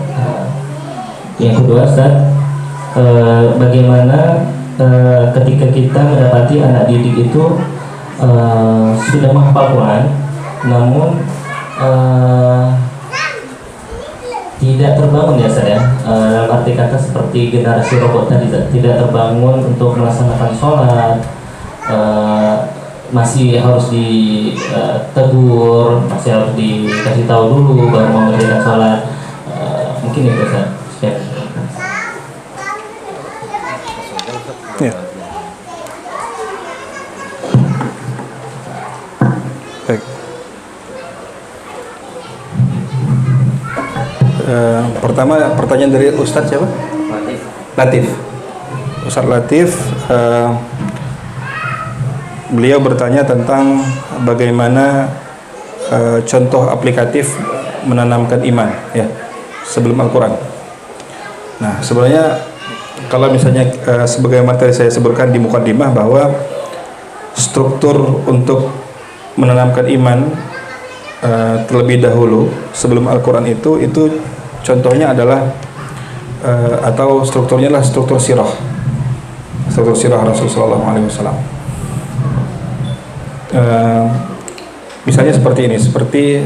Yang kedua Ustaz, bagaimana ketika kita mendapati anak didik itu sudah menghafal Quran, namun tidak terbangun ya saya, dalam arti kata seperti generasi robot tadi, tidak terbangun untuk melaksanakan sholat, masih harus ditegur, masih harus dikasih tahu dulu baru mengerjakan sholat. Mungkin itu Ustaz. Ya. Baik. Pertama pertanyaan dari Ustadz siapa? Latif. Ustadz Latif, beliau bertanya tentang bagaimana contoh aplikatif menanamkan iman ya sebelum Al-Quran. Nah sebenarnya kalau misalnya sebagai materi saya sebutkan di mukadimah bahwa struktur untuk menanamkan iman terlebih dahulu sebelum Al-Quran itu contohnya adalah atau strukturnya adalah struktur sirah Rasulullah SAW. Misalnya seperti ini, seperti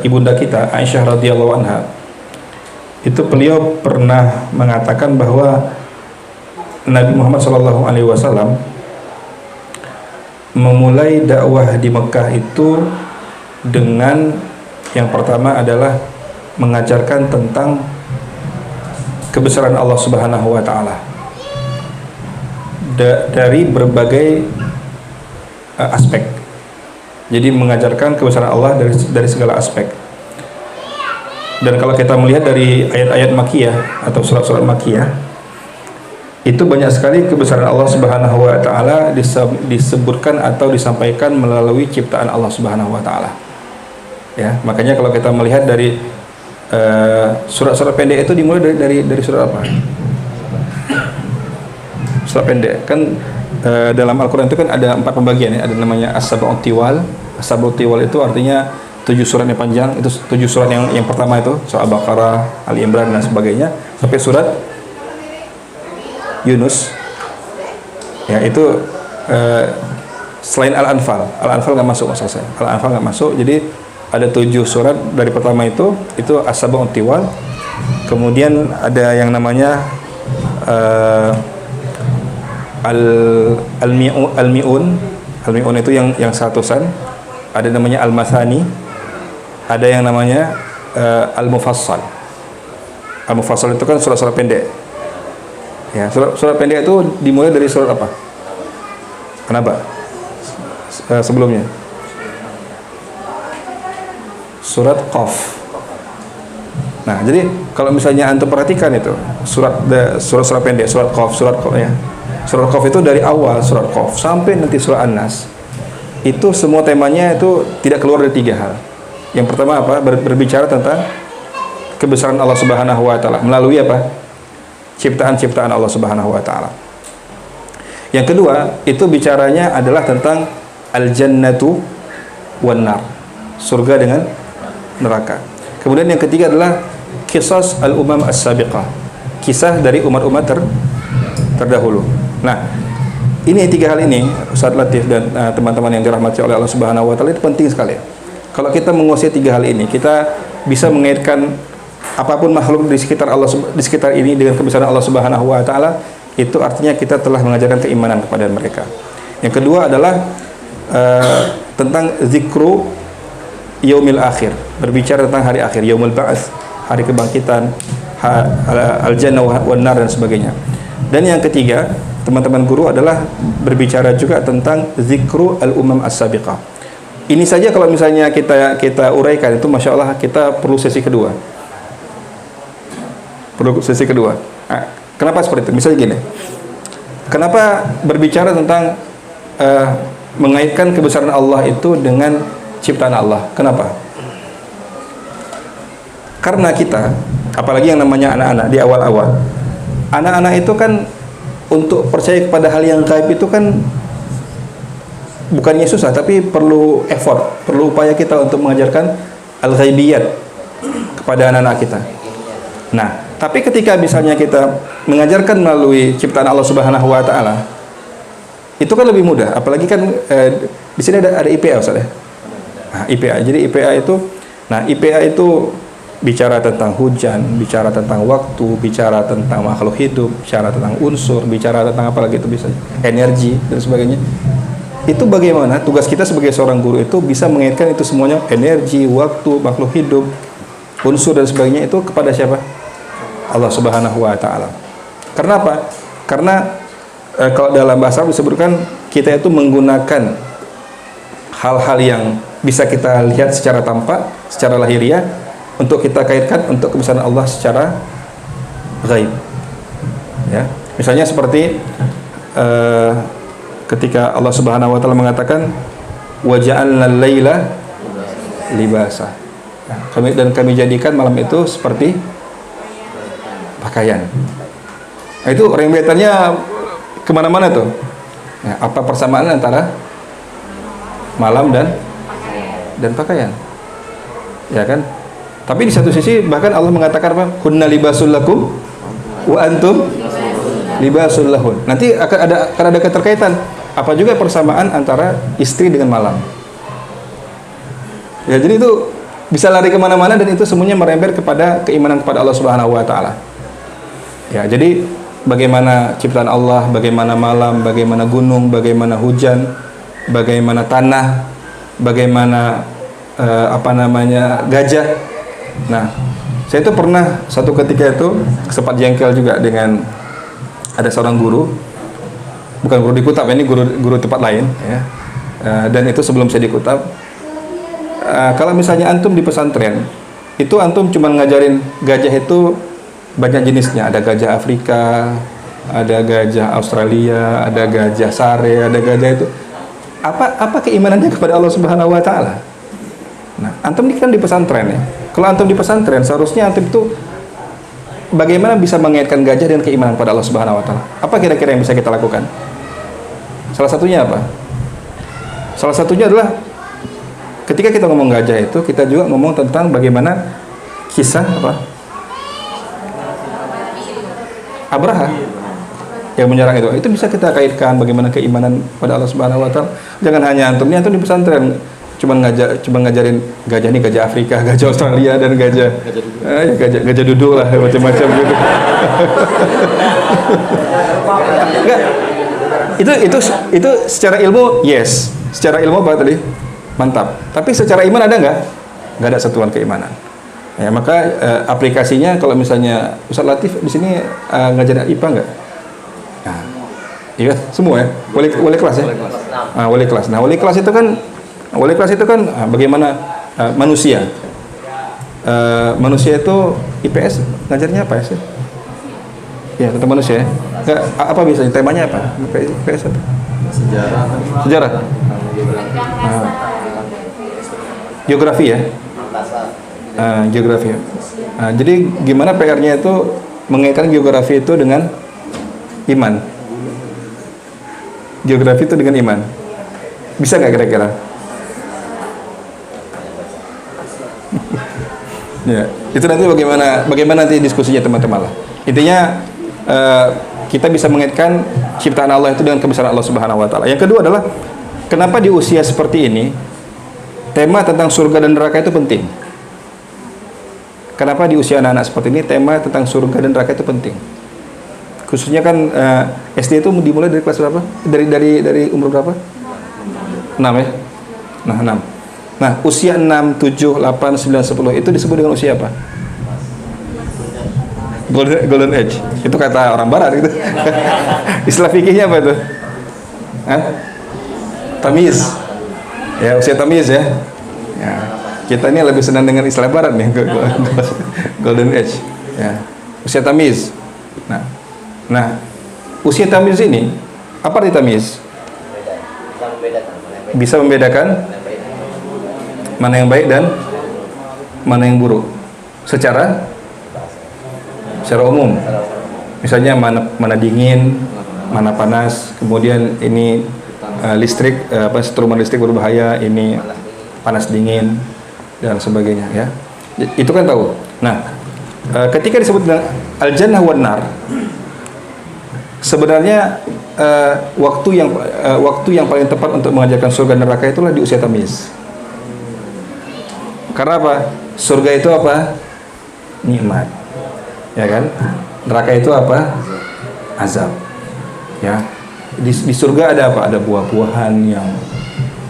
ibunda kita Aisyah radhiyallahu anha, itu beliau pernah mengatakan bahwa Nabi Muhammad SAW memulai dakwah di Mekah itu dengan yang pertama adalah mengajarkan tentang kebesaran Allah Subhanahu wa taala dari berbagai aspek. Jadi mengajarkan kebesaran Allah dari segala aspek. Dan kalau kita melihat dari ayat-ayat Makkiyah atau surat-surat Makkiyah, itu banyak sekali kebesaran Allah Subhanahu wa taala disebutkan atau disampaikan melalui ciptaan Allah Subhanahu wa taala. Ya, makanya kalau kita melihat dari surat-surat pendek itu dimulai dari surat apa? Surat pendek. Kan dalam Al-Qur'an itu kan ada 4 pembagian ya, ada namanya As-Sab'ut Tiwal. As-Sab'ut Tiwal itu artinya 7 surat yang panjang, itu 7 surat yang pertama itu surat Al-Baqarah, Ali Imran dan sebagainya sampai surat Yunus. Ya, itu selain Al-Anfal nggak masuk maksud saya. Al-Anfal nggak masuk. Jadi ada 7 surat dari pertama itu As-Sab'ut Tiwal. Kemudian ada yang namanya Al-Mi'un itu yang satusan. Ada namanya Al-Mathani. Ada yang namanya Al-Mufassal. Al-Mufassal itu kan surat-surat pendek. Ya, surat pendek itu dimulai dari surat apa? Kenapa? Sebelumnya. Surat Qaf. Nah, jadi kalau misalnya antum perhatikan itu surat pendek, surat Qaf ya. Surat Qaf itu dari awal surat Qaf sampai nanti surat An-Nas. Itu semua temanya itu tidak keluar dari 3 hal. Yang pertama apa? Berbicara tentang kebesaran Allah Subhanahu wa taala melalui apa? Ciptaan-ciptaan Allah Subhanahu wa taala. Yang kedua, itu bicaranya adalah tentang al-jannatu wan nar. Surga dengan neraka. Kemudian yang ketiga adalah qisas al-umam as-sabiqah. Kisah dari umat-umat terdahulu. Nah, ini 3 hal ini Ustaz Latif dan teman-teman yang dirahmati oleh Allah Subhanahu wa taala itu penting sekali. Kalau kita menguasai 3 hal ini, kita bisa mengaitkan apapun makhluk di sekitar di sekitar ini dengan kebesaran Allah Subhanahu wa taala, itu artinya kita telah mengajarkan keimanan kepada mereka. Yang kedua adalah tentang zikru yaumil akhir, berbicara tentang hari akhir, yaumul ba'ats, hari kebangkitan, al-jannah wan nar dan sebagainya. Dan yang ketiga, teman-teman guru, adalah berbicara juga tentang zikru al-umam as-sabiqah. Ini saja kalau misalnya kita uraikan itu, masya Allah, kita perlu sesi kedua. Nah, kenapa seperti itu? Misalnya gini, kenapa berbicara tentang mengaitkan kebesaran Allah itu dengan ciptaan Allah? Kenapa? Karena kita, apalagi yang namanya anak-anak di awal-awal, anak-anak itu kan untuk percaya kepada hal yang gaib itu kan bukannya susah, tapi perlu effort, perlu upaya kita untuk mengajarkan al-ghaibiyat kepada anak-anak kita. Nah, tapi ketika misalnya kita mengajarkan melalui ciptaan Allah Subhanahu wa taala, itu kan lebih mudah. Apalagi kan di sini ada IPA, Ustaz ya. Nah, IPA. Jadi IPA itu bicara tentang hujan, bicara tentang waktu, bicara tentang makhluk hidup, bicara tentang unsur, bicara tentang apa lagi itu bisa, energi dan sebagainya. Itu bagaimana tugas kita sebagai seorang guru itu bisa mengaitkan itu semuanya, energi, waktu, makhluk hidup, unsur dan sebagainya, itu kepada siapa? Allah Subhanahu wa taala. Karena apa? Karena kalau dalam bahasa disebutkan kita itu menggunakan hal-hal yang bisa kita lihat secara tampak, secara lahiriah, untuk kita kaitkan untuk kebesaran Allah secara ghaib. Ya, misalnya seperti ketika Allah Subhanahu wa taala mengatakan wa ja'alna al-laila libasa. Kami jadikan malam itu seperti pakaian. Nah, itu rembetannya kemana-mana tuh. Ya, apa persamaan antara malam dan pakaian? Ya kan? Tapi di satu sisi bahkan Allah mengatakan apa? Hunna libasul lakum wa antum libasul lahun. Nanti akan ada keterkaitan. Apa juga persamaan antara istri dengan malam. Ya, jadi itu bisa lari kemana-mana, dan itu semuanya merembet kepada keimanan kepada Allah Subhanahu wa taala. Ya, jadi bagaimana ciptaan Allah, bagaimana malam, bagaimana gunung, bagaimana hujan, bagaimana tanah, bagaimana gajah. Nah, saya itu pernah satu ketika itu sempat jengkel juga dengan ada seorang guru, bukan guru di Kutab, ini guru tempat lain, ya. Dan itu sebelum saya di Kutab. Kalau misalnya antum di pesantren, itu antum cuma ngajarin gajah itu banyak jenisnya, ada gajah Afrika, ada gajah Australia, ada gajah sare, ada gajah itu. Apa keimanannya kepada Allah Subhanahu wa taala? Nah, antum ini kan di pesantren ya. Kalau antum di pesantren, seharusnya antum itu bagaimana bisa mengaitkan gajah dengan keimanan kepada Allah Subhanahu wa taala? Apa kira-kira yang bisa kita lakukan? Salah satunya apa? Salah satunya adalah ketika kita ngomong gajah itu, kita juga ngomong tentang bagaimana kisah Abraha yang menyerang itu bisa kita kaitkan bagaimana keimanan pada Allah Subhanahu wa taala. Jangan hanya antum di pesantren cuma ngajarin gajah ini, gajah Afrika, gajah Australia, dan gajah duduk lah, macam-macam gitu. Enggak. Itu secara ilmu yes, secara ilmu apa tadi? Mantap. Tapi secara iman ada nggak? Nggak ada satuan keimanan. Ya, maka aplikasinya kalau misalnya Ustaz Latif di sini ngajarin IPA nggak? Nah, iya semua ya. Wali kelas ya. Wali kelas. Nah, wali kelas itu kan bagaimana manusia. Manusia itu IPS ngajarnya apa sih? Ya, tentang manusia ya. Nggak, apa biasanya temanya apa? IPS apa? Sejarah. Geografi ya. Geografi. Jadi gimana PR-nya itu mengaitkan geografi itu dengan iman. Geografi itu dengan iman. Bisa nggak kira-kira? Ya, itu nanti bagaimana nanti diskusinya teman-teman lah. Intinya kita bisa mengaitkan ciptaan Allah itu dengan kebesaran Allah Subhanahu wa taala. Yang kedua adalah kenapa di usia seperti ini tema tentang surga dan neraka itu penting. kenapa di usia anak-anak seperti ini tema tentang surga dan neraka itu penting. Khususnya kan SD itu dimulai dari kelas berapa? Dari umur berapa? 6 ya? Nah 6. Nah usia 6, 7, 8, 9, 10 itu disebut dengan usia apa? Golden age. Itu kata orang barat gitu. Istilah fikihnya apa itu? Hah? Tamiz. Ya usia tamiz ya. Ya. Kita ini lebih senang dengan istilah barat nih, golden age. Ya. Usia tamiz. Nah, usia tamiz ini apa arti tamiz? Bisa membedakan mana yang baik dan mana yang buruk secara umum. Misalnya mana dingin, mana panas, kemudian ini listrik, strumen listrik berbahaya, ini panas dingin dan sebagainya ya. Itu kan tahu. Nah, ketika disebut al-jannah wan nar, sebenarnya waktu yang paling tepat untuk mengajarkan surga dan neraka itulah di usia tamyiz. Karena apa? Surga itu apa? Nikmat. Ya kan? Neraka itu apa? Azab. Ya. Di surga ada apa? Ada buah-buahan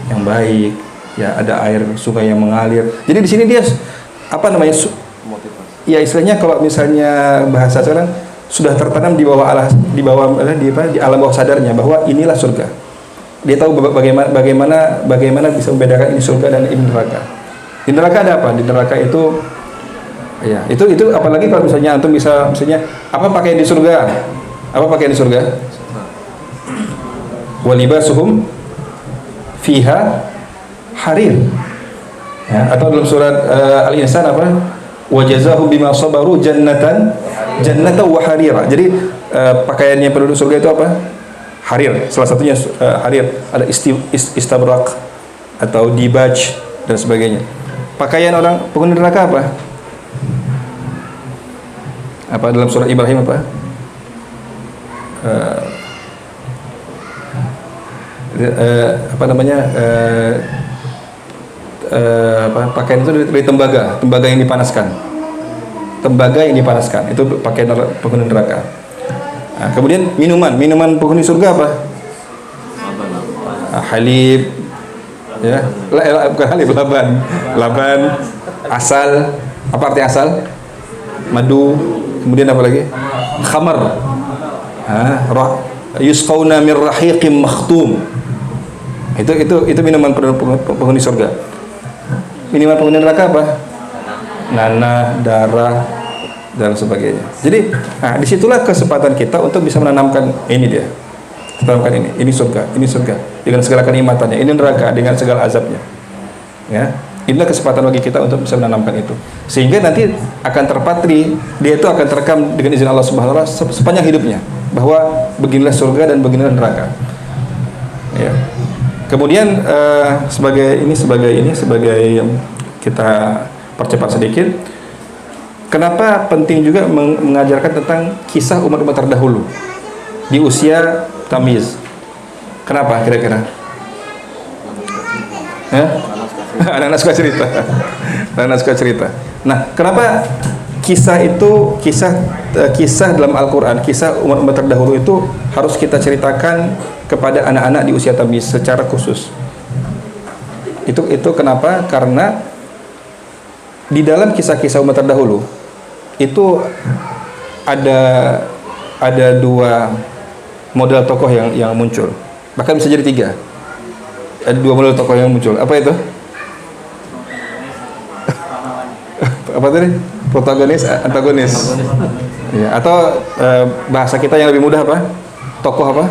yang baik, ya, ada air sungai yang mengalir. Jadi di sini dia apa namanya? Ya istilahnya kalau misalnya bahasa sekarang sudah tertanam di alam bawah sadarnya bahwa inilah surga. Dia tahu bagaimana bisa membedakan ini surga dan ini neraka. Di neraka ada apa? Di neraka itu ya, itu apalagi kalau misalnya antum bisa misalnya apa pakaian di surga? Apa pakaian di surga? Walibasuhum fiha harir. Ya, atau dalam surat Al-Insan apa? Wajazahum bima sabaru jannatan wa harira. Jadi pakaiannya penduduk surga itu apa? Harir. Salah satunya harir. Ada istabrak atau dibaj dan sebagainya. Pakaian orang penghuni neraka apa? Apa dalam surat Ibrahim apa? Apa namanya? Pakaian itu dari tembaga yang dipanaskan. Tembaga yang dipanaskan itu pakaian penghuni neraka. Nah, kemudian minuman penghuni surga apa? Halib, ya, bukan halib, laban, asal. Apa arti asal? Madu. Kemudian apa lagi? Khamar. Yusqawna min rahiqim makhtum. Itu minuman penghuni surga. Minuman penghuni neraka apa? Nanah, darah dan sebagainya. Jadi, disitulah kesempatan kita untuk bisa menanamkan ini dia. Tanamkan ini surga, dengan segala kenikmatannya, ini neraka dengan segala azabnya. Ya, inilah kesempatan bagi kita untuk bisa menanamkan itu. Sehingga nanti akan terpatri, dia itu akan terekam dengan izin Allah Subhanahu wa taala sepanjang hidupnya bahwa beginilah surga dan beginilah neraka. Ya. Kemudian sebagai kita percepat sedikit. Kenapa penting juga mengajarkan tentang kisah umat-umat terdahulu di usia tamyiz? Kenapa kira-kira? Anak-anak suka cerita. Anak-anak suka cerita. Nah, kenapa kisah dalam Al-Quran, kisah umat-umat terdahulu itu harus kita ceritakan kepada anak-anak di usia tamyiz secara khusus? Itu kenapa? Karena di dalam kisah-kisah umat terdahulu itu ada dua model tokoh yang muncul, bahkan bisa jadi 3. Ada 2 model tokoh yang muncul. Apa itu? Apa tadi? Protagonis, antagonis. Ya, atau bahasa kita yang lebih mudah apa? Tokoh apa?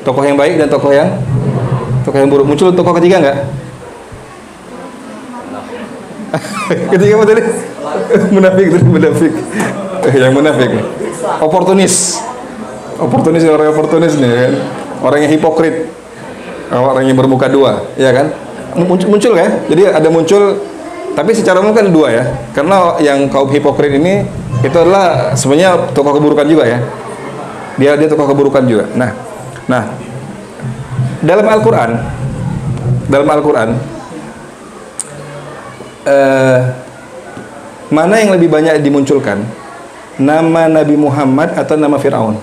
Tokoh yang baik dan tokoh yang buruk. Muncul tokoh ketiga enggak? Ketiga apa tadi? Munafik. Yang munafik. Oportunis orang oportunis nih kan. Orang yang hipokrit. Orang yang bermuka dua, ya kan? Muncul ya. Jadi ada muncul, tapi secara umum kan 2 ya. Karena yang kaum hipokrit ini itu adalah sebenarnya tokoh keburukan juga ya. Dia tokoh keburukan juga. Nah, dalam Al-Qur'an mana yang lebih banyak dimunculkan? Nama Nabi Muhammad atau nama Fir'aun?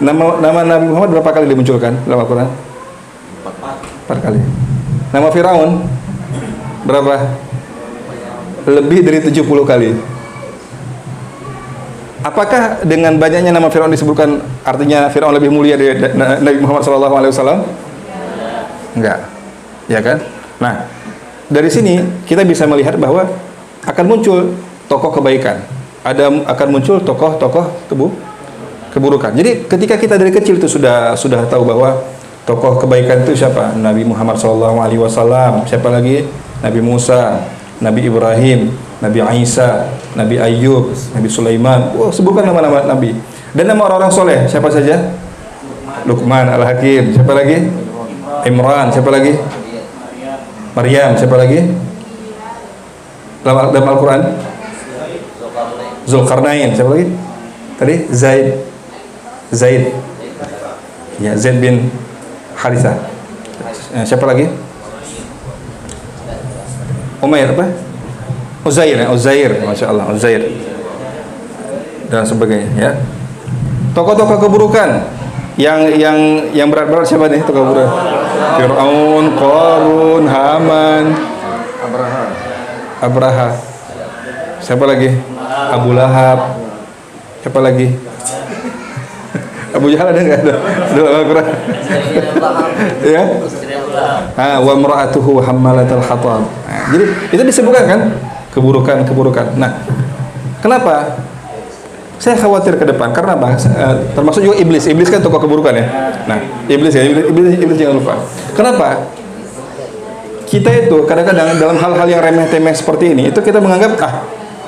Nama Nabi Muhammad berapa kali dimunculkan dalam Al-Quran? 4 kali. Nama Fir'aun berapa? Lebih dari 70 kali. Apakah dengan banyaknya nama Fir'aun disebutkan artinya Fir'aun lebih mulia dari Nabi Muhammad SAW? Enggak, ya kan? Nah, dari sini kita bisa melihat bahwa akan muncul tokoh kebaikan, akan muncul tokoh-tokoh keburukan. Jadi ketika kita dari kecil itu sudah tahu bahwa tokoh kebaikan itu siapa? Nabi Muhammad SAW. Siapa lagi? Nabi Musa, Nabi Ibrahim, Nabi Isa, Nabi Ayub, Nabi Sulaiman. Sebutkan nama-nama Nabi. Dan nama orang-orang soleh siapa saja? Luqman Al-Hakim. Siapa lagi? Imran. Siapa lagi? Maryam. Siapa lagi? Dalam Al-Quran? Zulkarnain. Siapa lagi? Tadi Zaid. Ya, Zaid bin Harithah. Siapa lagi? Umair apa? Uzair, Masya Allah, Uzair dan sebagainya, ya. Tokoh-tokoh keburukan yang berat-berat siapa nih tokoh keburukan? Fir'aun, Qarun, Haman, Abraha. Siapa lagi? Abu Lahab. Siapa lagi? Abu Jahal ada nggak? Dalam Al-Quran? Ya. Wa imra'atuhu hammalatal hatab. Jadi itu disebutkan kan keburukan. Nah, kenapa? Saya khawatir ke depan karena apa? Termasuk juga iblis. Iblis kan tokoh keburukan ya. Nah, iblis jangan lupa. Kenapa? Kita itu kadang-kadang dalam hal-hal yang remeh-temeh seperti ini itu kita menganggap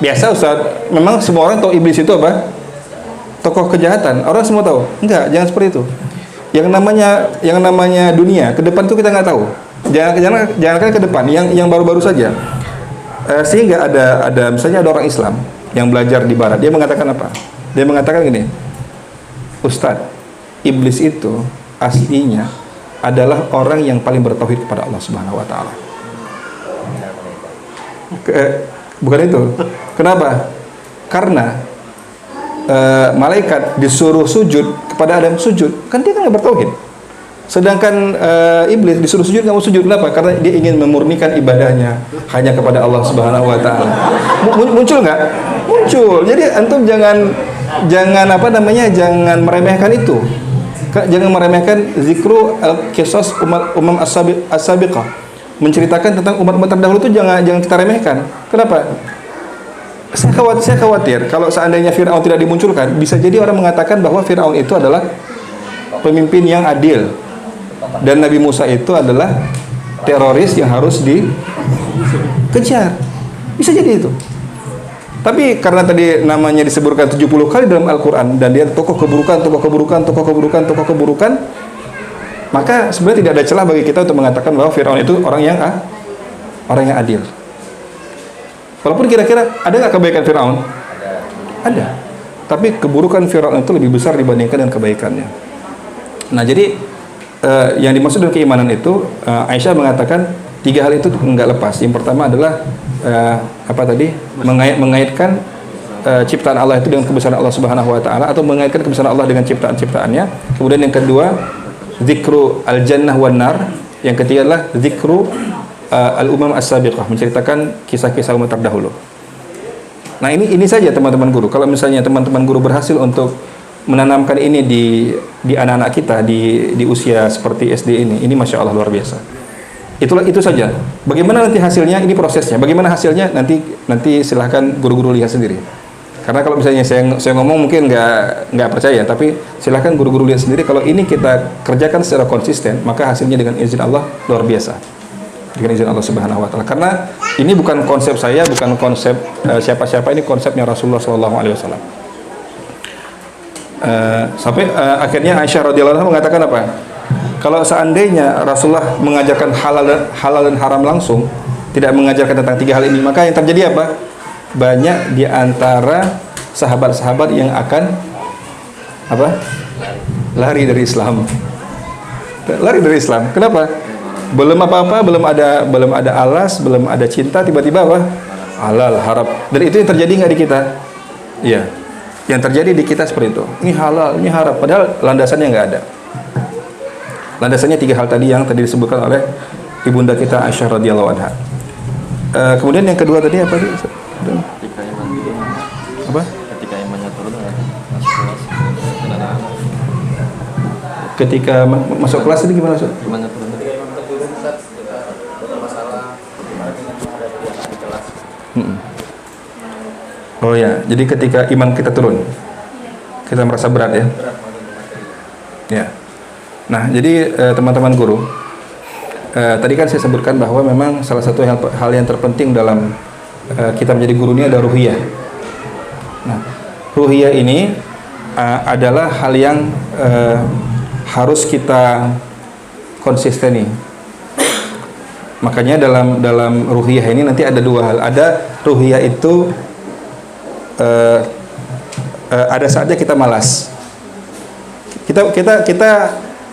biasa Ustaz. Memang semua orang tahu iblis itu apa? Tokoh kejahatan. Orang semua tahu. Enggak, jangan seperti itu. Yang namanya dunia ke depan itu kita nggak tahu. Jangan ke depan yang baru-baru saja. Sehingga ada misalnya ada orang Islam yang belajar di barat, dia mengatakan apa? Dia mengatakan gini, Ustadz, iblis itu aslinya adalah orang yang paling bertauhid kepada Allah Subhanahu wa taala. Bukan itu. Kenapa? Karena malaikat disuruh sujud kepada Adam, sujud, kan dia kan nggak bertauhid. Sedangkan iblis disuruh sujud nggak mau sujud. Kenapa? Karena dia ingin memurnikan ibadahnya hanya kepada Allah Subhanahu wa taala. Muncul nggak? Muncul. Jadi antum jangan meremehkan itu. Jangan meremehkan zikru al-qisas umam as-sabiqah. Menceritakan tentang umat-umat terdahulu itu jangan kita remehkan. Kenapa? Saya khawatir kalau seandainya Fir'aun tidak dimunculkan, bisa jadi orang mengatakan bahwa Fir'aun itu adalah pemimpin yang adil dan Nabi Musa itu adalah teroris yang harus dikejar. Bisa jadi itu. Tapi karena tadi namanya disebutkan 70 kali dalam Al-Quran dan dia tokoh keburukan, maka sebenarnya tidak ada celah bagi kita untuk mengatakan bahwa Fir'aun itu orang yang adil. Walaupun kira-kira ada nggak kebaikan Fir'aun? Ada. Tapi keburukan Fir'aun itu lebih besar dibandingkan dengan kebaikannya. Nah, jadi yang dimaksud dengan keimanan itu, Aisyah mengatakan 3 hal itu nggak lepas. Yang pertama adalah mengaitkan ciptaan Allah itu dengan kebesaran Allah Subhanahu wa taala, atau mengaitkan kebesaran Allah dengan ciptaan-ciptaannya. Kemudian yang kedua, zikru al-jannah wan nar. Yang ketiga adalah zikru al-umam as-sabiqah, menceritakan kisah-kisah umat terdahulu. Nah, ini saja teman-teman guru. Kalau misalnya teman-teman guru berhasil untuk menanamkan ini di anak-anak kita di usia seperti SD ini Masya Allah luar biasa. Itu saja. Bagaimana nanti hasilnya? Ini prosesnya. Bagaimana hasilnya? Nanti silahkan guru-guru lihat sendiri. Karena kalau misalnya saya ngomong mungkin nggak percaya, tapi silahkan guru-guru lihat sendiri. Kalau ini kita kerjakan secara konsisten, maka hasilnya dengan izin Allah luar biasa. Dengan izin Allah Subhanahu wa taala. Karena ini bukan konsep saya, bukan konsep siapa-siapa, ini konsepnya Rasulullah SAW. Sampai akhirnya Aisyah radhiyallahu anha mengatakan apa? Kalau seandainya Rasulullah mengajarkan halal dan haram langsung, tidak mengajarkan tentang 3 hal ini, maka yang terjadi apa? Banyak di antara sahabat-sahabat yang akan lari dari Islam. Lari dari Islam. Kenapa? belum apa-apa, belum ada alas, belum ada cinta, tiba-tiba apa? Halal, haram. Dan itu yang terjadi nggak di kita? Iya. Yang terjadi di kita seperti itu. Ini halal, ini haram. Padahal landasannya nggak ada. Landasannya 3 hal tadi yang tadi disebutkan oleh ibunda kita Aisyah radhiyallahu anha. Kemudian yang kedua tadi apa sih? Ketika iman turun, Apa? ketika imannya turun masuk kelas tidak ada Ketika masuk kelas ini gimana, Ustaz? imannya turun. Oh ya, jadi ketika iman kita turun, kita merasa berat ya. Ya. Nah, jadi teman-teman guru, tadi kan saya sebutkan bahwa memang salah satu hal yang terpenting dalam kita menjadi guru ini ada ruhiyah. Nah, ruhiyah ini adalah hal yang harus kita konsisteni. Makanya dalam ruhiyah ini nanti ada 2 hal. Ada ruhiyah itu ada saatnya kita malas. Kita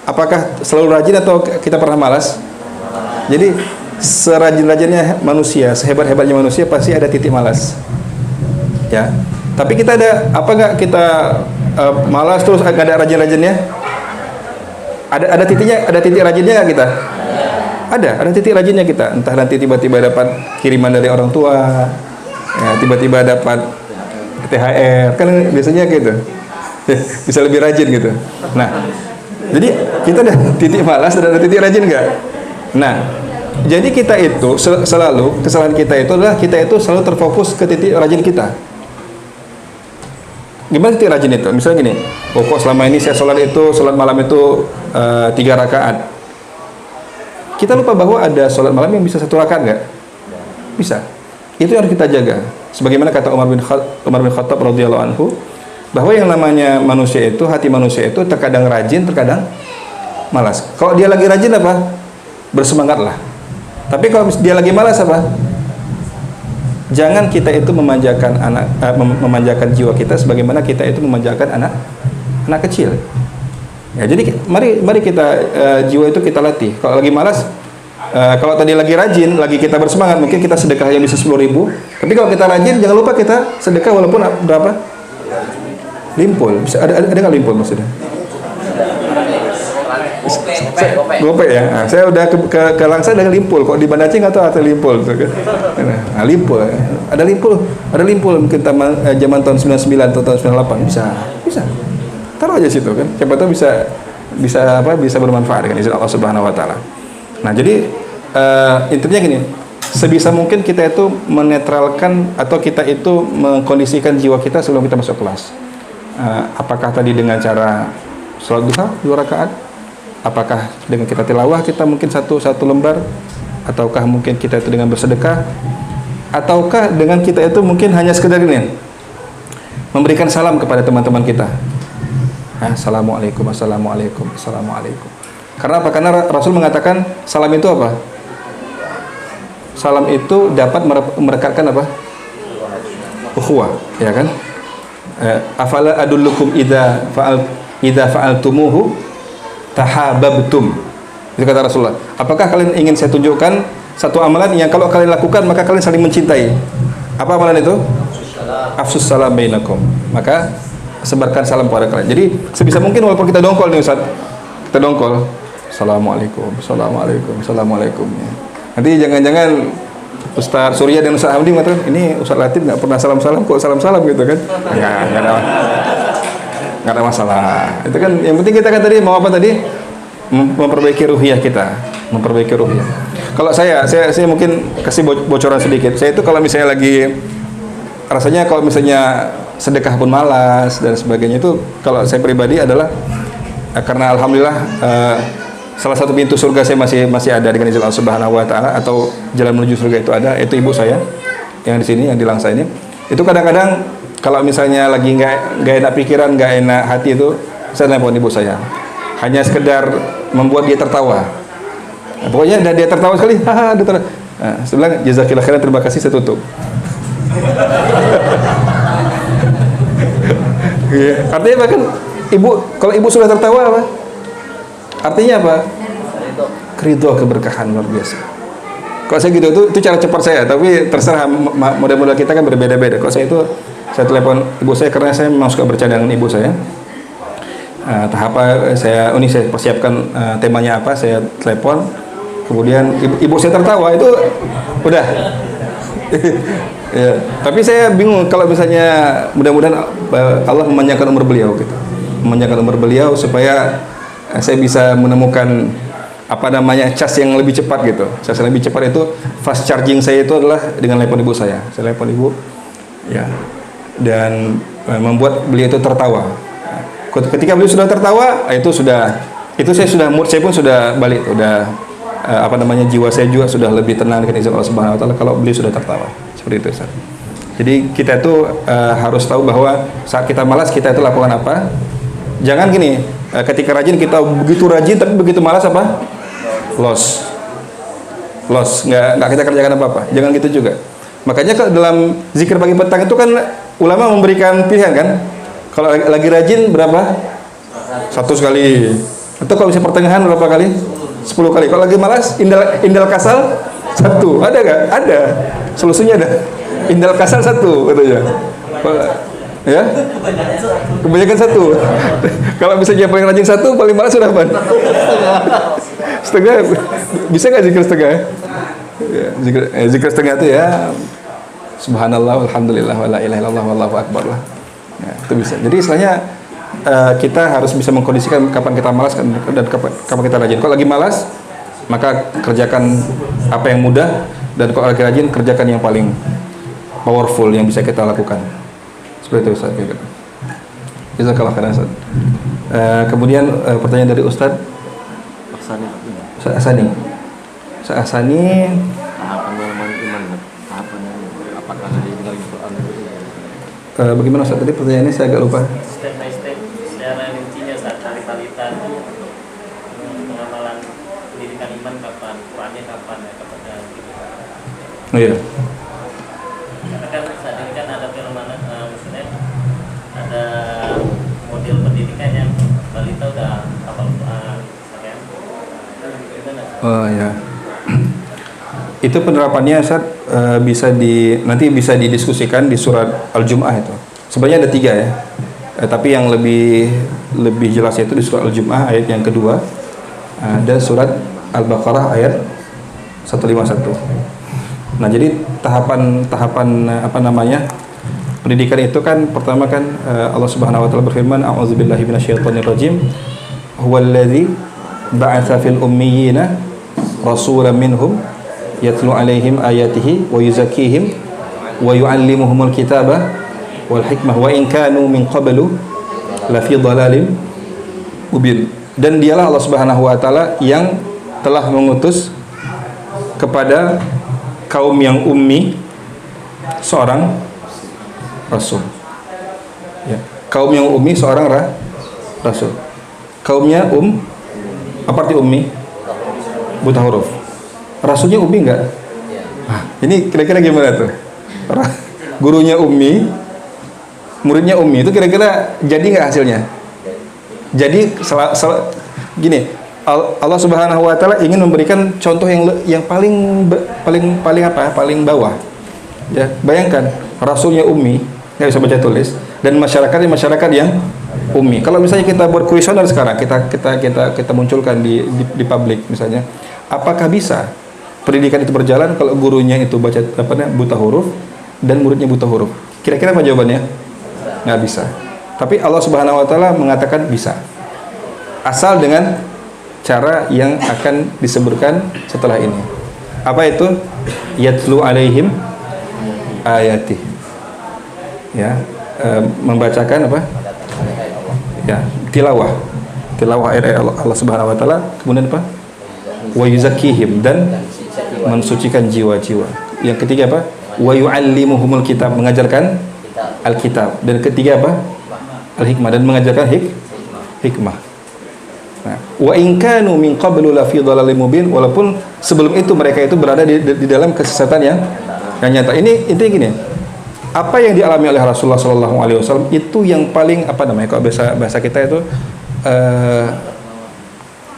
apakah selalu rajin atau kita pernah malas? Jadi serajin-rajinnya manusia, sehebat-hebatnya manusia pasti ada titik malas. Ya. Tapi kita ada apa enggak kita malas terus enggak ada rajin-rajinnya? Ada titiknya, ada titik rajinnya enggak kita? Ada titik rajinnya kita. Entah nanti tiba-tiba dapat kiriman dari orang tua, ya, tiba-tiba dapat THR, kan biasanya gitu. Bisa lebih rajin gitu. Nah, jadi kita ada titik malas dan ada titik rajin enggak? Nah, jadi kita itu selalu, kesalahan kita itu adalah kita itu selalu terfokus ke titik rajin kita. Gimana titik rajin itu? Misalnya gini, kok selama ini saya sholat malam itu 3 rakaat. Kita lupa bahwa ada sholat malam yang bisa 1 rakaat enggak? Bisa. Itu yang harus kita jaga. Sebagaimana kata Umar bin Khattab radhiyallahu anhu, bahwa yang namanya manusia itu, hati manusia itu terkadang rajin, terkadang malas. Kalau dia lagi rajin apa? Bersemangatlah. Tapi kalau dia lagi malas apa? Jangan kita itu memanjakan jiwa kita sebagaimana kita itu memanjakan anak kecil. Ya, jadi mari kita jiwa itu kita latih. Kalau lagi malas, kalau tadi lagi rajin, lagi kita bersemangat, mungkin kita sedekah yang bisa 10.000. Tapi kalau kita rajin, jangan lupa kita sedekah walaupun berapa? Limpul. Ada nggak limpul maksudnya? Gope ya. Nah, saya udah ke Langsa dengan limpul. Kok di Banda Aceh nggak tahu ada limpul. Nah, limpul. Ada limpul mungkin zaman tahun 99 atau tahun 98 bisa. Taruh aja situ kan. Siapa tahu bisa bermanfaat dengan izin Allah Subhanahu wa taala. Nah, jadi intinya gini, sebisa mungkin kita itu menetralkan atau kita itu mengkondisikan jiwa kita sebelum kita masuk kelas. Apakah tadi dengan cara sholat duha 2 rakaat? Apakah dengan kita tilawah kita mungkin satu lembar? Ataukah mungkin kita itu dengan bersedekah? Ataukah dengan kita itu mungkin hanya sekedar ini, memberikan salam kepada teman-teman kita? Assalamualaikum, assalamualaikum, assalamualaikum. Karena apa? Karena Rasul mengatakan salam itu apa? Salam itu dapat merekatkan apa? Ukhuwah, ya kan? Afala adullukum idza fa'altumuhu tahabbtum. Itu kata Rasulullah. Apakah kalian ingin saya tunjukkan satu amalan yang kalau kalian lakukan maka kalian saling mencintai? Apa amalan itu? Afsus salam bainakum. Maka sebarkan salam kepada kalian. Jadi sebisa mungkin walaupun kita dongkol nih Ustaz. Kita dongkol. Assalamualaikum. Assalamualaikum. Assalamualaikum. Nanti jangan-jangan Ustaz Surya dan Ustaz Hamdi mengatakan, ini Ustaz Latif nggak pernah salam-salam kok salam-salam gitu kan? Nggak ada masalah. Itu kan yang penting kita kan tadi mau apa tadi? Memperbaiki ruhiyah kita, memperbaiki ruhiyah. Kalau saya mungkin kasih bocoran sedikit. Saya itu kalau misalnya lagi rasanya kalau misalnya sedekah pun malas dan sebagainya itu kalau saya pribadi adalah karena alhamdulillah salah satu pintu surga saya masih ada dengan izin Allah Subhanahu wa taala atau jalan menuju surga itu ada, itu ibu saya yang di sini yang di Langsa ini. Itu kadang-kadang kalau misalnya lagi nggak enak pikiran, nggak enak hati itu saya nelpon ibu saya. Hanya sekedar membuat dia tertawa. Nah, pokoknya dia tertawa sekali, haha, dia tertawa. Nah, saya bilang jazakillah khairan, terima kasih, saya tutup. Artinya apa kan? Kalau ibu sudah tertawa apa? Artinya apa? ridho, keberkahan luar biasa. Kalau saya gitu itu cara cepat saya, tapi terserah model-model kita kan berbeda-beda. Kalau saya itu saya telepon ibu saya karena saya memang suka bercanda dengan ibu saya. Tahap apa saya saya persiapkan temanya apa, saya telepon, kemudian ibu saya tertawa itu udah. Ya, tapi saya bingung kalau misalnya mudah-mudahan Allah memanjangkan umur beliau gitu. Memanjangkan umur beliau supaya saya bisa menemukan apa namanya cas yang lebih cepat gitu. Cas yang lebih cepat itu fast charging saya itu adalah dengan telepon ibu saya. Saya telepon ibu ya. Dan membuat beliau itu tertawa. Ketika beliau sudah tertawa, itu saya sudah mood saya pun sudah balik, udah apa namanya jiwa saya juga sudah lebih tenang dengan izin Allah Subhanahu wa taala kalau beliau sudah tertawa. Seperti itu, Ustaz. Jadi kita itu harus tahu bahwa saat kita malas kita itu lakukan apa? Jangan gini, ketika rajin kita begitu rajin tapi begitu malas apa? Loss, nggak kita kerjakan apa-apa. Jangan gitu juga. Makanya dalam zikir pagi petang itu kan ulama memberikan pilihan kan. Kalau lagi rajin berapa? 1 kali. Atau kalau bisa pertengahan berapa kali? 10 kali. Kalau lagi malas, indal kasal 1. Ada nggak? Ada. Solusinya ada. Indal kasal 1 katanya. Ya? Kebanyakan 1. Kalau misalnya paling rajin 1, paling malas sudah apa? Setengah. Bisa nggak zikir setengah? Ya, zikir setengah itu ya subhanallah walhamdulillah wala ilaha illallah wallahu akbar lah. Ya, itu bisa. Jadi istilahnya kita harus bisa mengkondisikan kapan kita malas dan kapan kita rajin. Kalau lagi malas, maka kerjakan apa yang mudah, dan kalau lagi rajin kerjakan yang paling powerful yang bisa kita lakukan. Seperti itu Ustaz. Jazakallah khairan Ustaz. Kemudian pertanyaan dari Ustaz Asani. Tahapan dalam iman, tahapan apakah ditinggal di Quran? Bagaimana Ustaz tadi pertanyaannya, saya agak lupa. Step by step secara rincinya saat hari balita itu pengamalan pendidikan iman kapan, Qurannya kapan ya kepada kita. Oh iya. Karena kan saat ini kan ada fenomena maksudnya ada model pendidikan yang balita udah hafal Quran, misalnya. Gimana? Oh ya. Itu penerapannya Ustaz nanti bisa didiskusikan di surat Al-Jum'ah itu. Sebenarnya ada 3 ya. Tapi yang lebih jelas itu di surat Al-Jum'ah ayat yang kedua, dan surat Al-Baqarah ayat 151. Nah, jadi tahapan apa namanya? Pendidikan itu kan pertama kan Allah Subhanahu wa taala berfirman, a'udzubillahi minasyaitonir rajim. Huwallazi ba'atsa fil ummiyina rasulan minhum yatlu alaihim ayatihi wa yuzakkihim wa yu'allimuhumul kitaba wal hikmah wa in kanu min qablu lafi dhalalin mubin. Dan dialah Allah Subhanahu wa taala yang telah mengutus kepada kaum yang ummi seorang rasul. Ya, kaum yang ummi seorang rasul. Kaumnya apa arti ummi? Buta huruf. Rasulnya ummi enggak? Nah, ini kira-kira gimana tuh? Gurunya ummi, muridnya ummi, itu kira-kira jadi nggak hasilnya? Jadi gini, Allah Subhanahu wa taala ingin memberikan contoh yang paling bawah. Ya, bayangkan rasulnya ummi, nggak bisa baca tulis, dan masyarakat yang ummi. Kalau misalnya kita buat kuesioner sekarang, kita munculkan di publik misalnya, apakah bisa pendidikan itu berjalan kalau gurunya itu buta huruf dan muridnya buta huruf? Kira-kira apa jawabannya? Nggak bisa. Tapi Allah Subhanahu wa taala mengatakan bisa. Asal dengan cara yang akan disebutkan setelah ini. Apa itu? Yatlu alaihim ayati. Ya, membacakan apa? Ya, tilawah ayat Allah Subhanahu wa taala. Kemudian apa? Wa yuzakkihim, dan mensucikan jiwa-jiwa. Yang ketiga apa? Wa yu'allimuhumul kitab, mengajarkan Alkitab. Dan ketiga apa? Al-hikmah, dan mengajarkan hikmah. Nah, wa in kanu min qablu la fi dhalalin mubin, walaupun sebelum itu mereka itu berada di dalam kesesatan yang nyata. Ini gini. Apa yang dialami oleh Rasulullah SAW itu yang paling kalau bahasa kita itu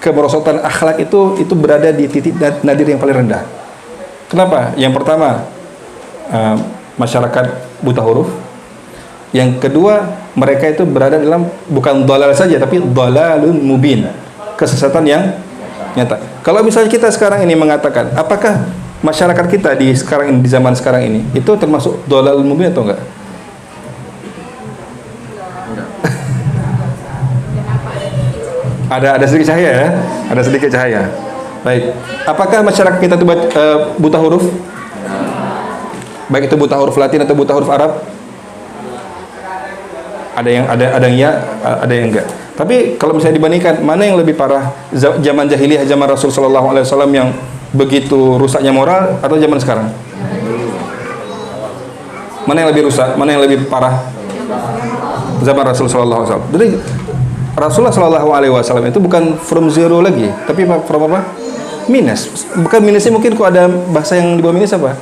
kemerosotan akhlak itu berada di titik nadir yang paling rendah. Kenapa? Yang pertama, masyarakat buta huruf. Yang kedua, mereka itu berada dalam bukan dhalal saja, tapi dhalalun mubin, kesesatan yang nyata. Kalau misalnya kita sekarang ini mengatakan, apakah masyarakat kita di zaman sekarang ini itu termasuk dhalalun mubin atau enggak? Ada sedikit cahaya ya, ada sedikit cahaya. Baik, apakah masyarakat kita itu buta huruf? Baik itu buta huruf Latin atau buta huruf Arab? Ada yang ya, ada yang enggak. Tapi kalau misalnya dibandingkan, mana yang lebih parah? Zaman jahiliyah, zaman Rasul sallallahu alaihi wasallam yang begitu rusaknya moral, atau zaman sekarang? Mana yang lebih rusak? Mana yang lebih parah? Zaman Rasul sallallahu alaihi wasallam. Jadi Rasulullah sallallahu alaihi wasallam itu bukan from zero lagi, tapi from apa? Minus. Bukan minusnya, mungkin kok ada bahasa yang di bawah minus apa?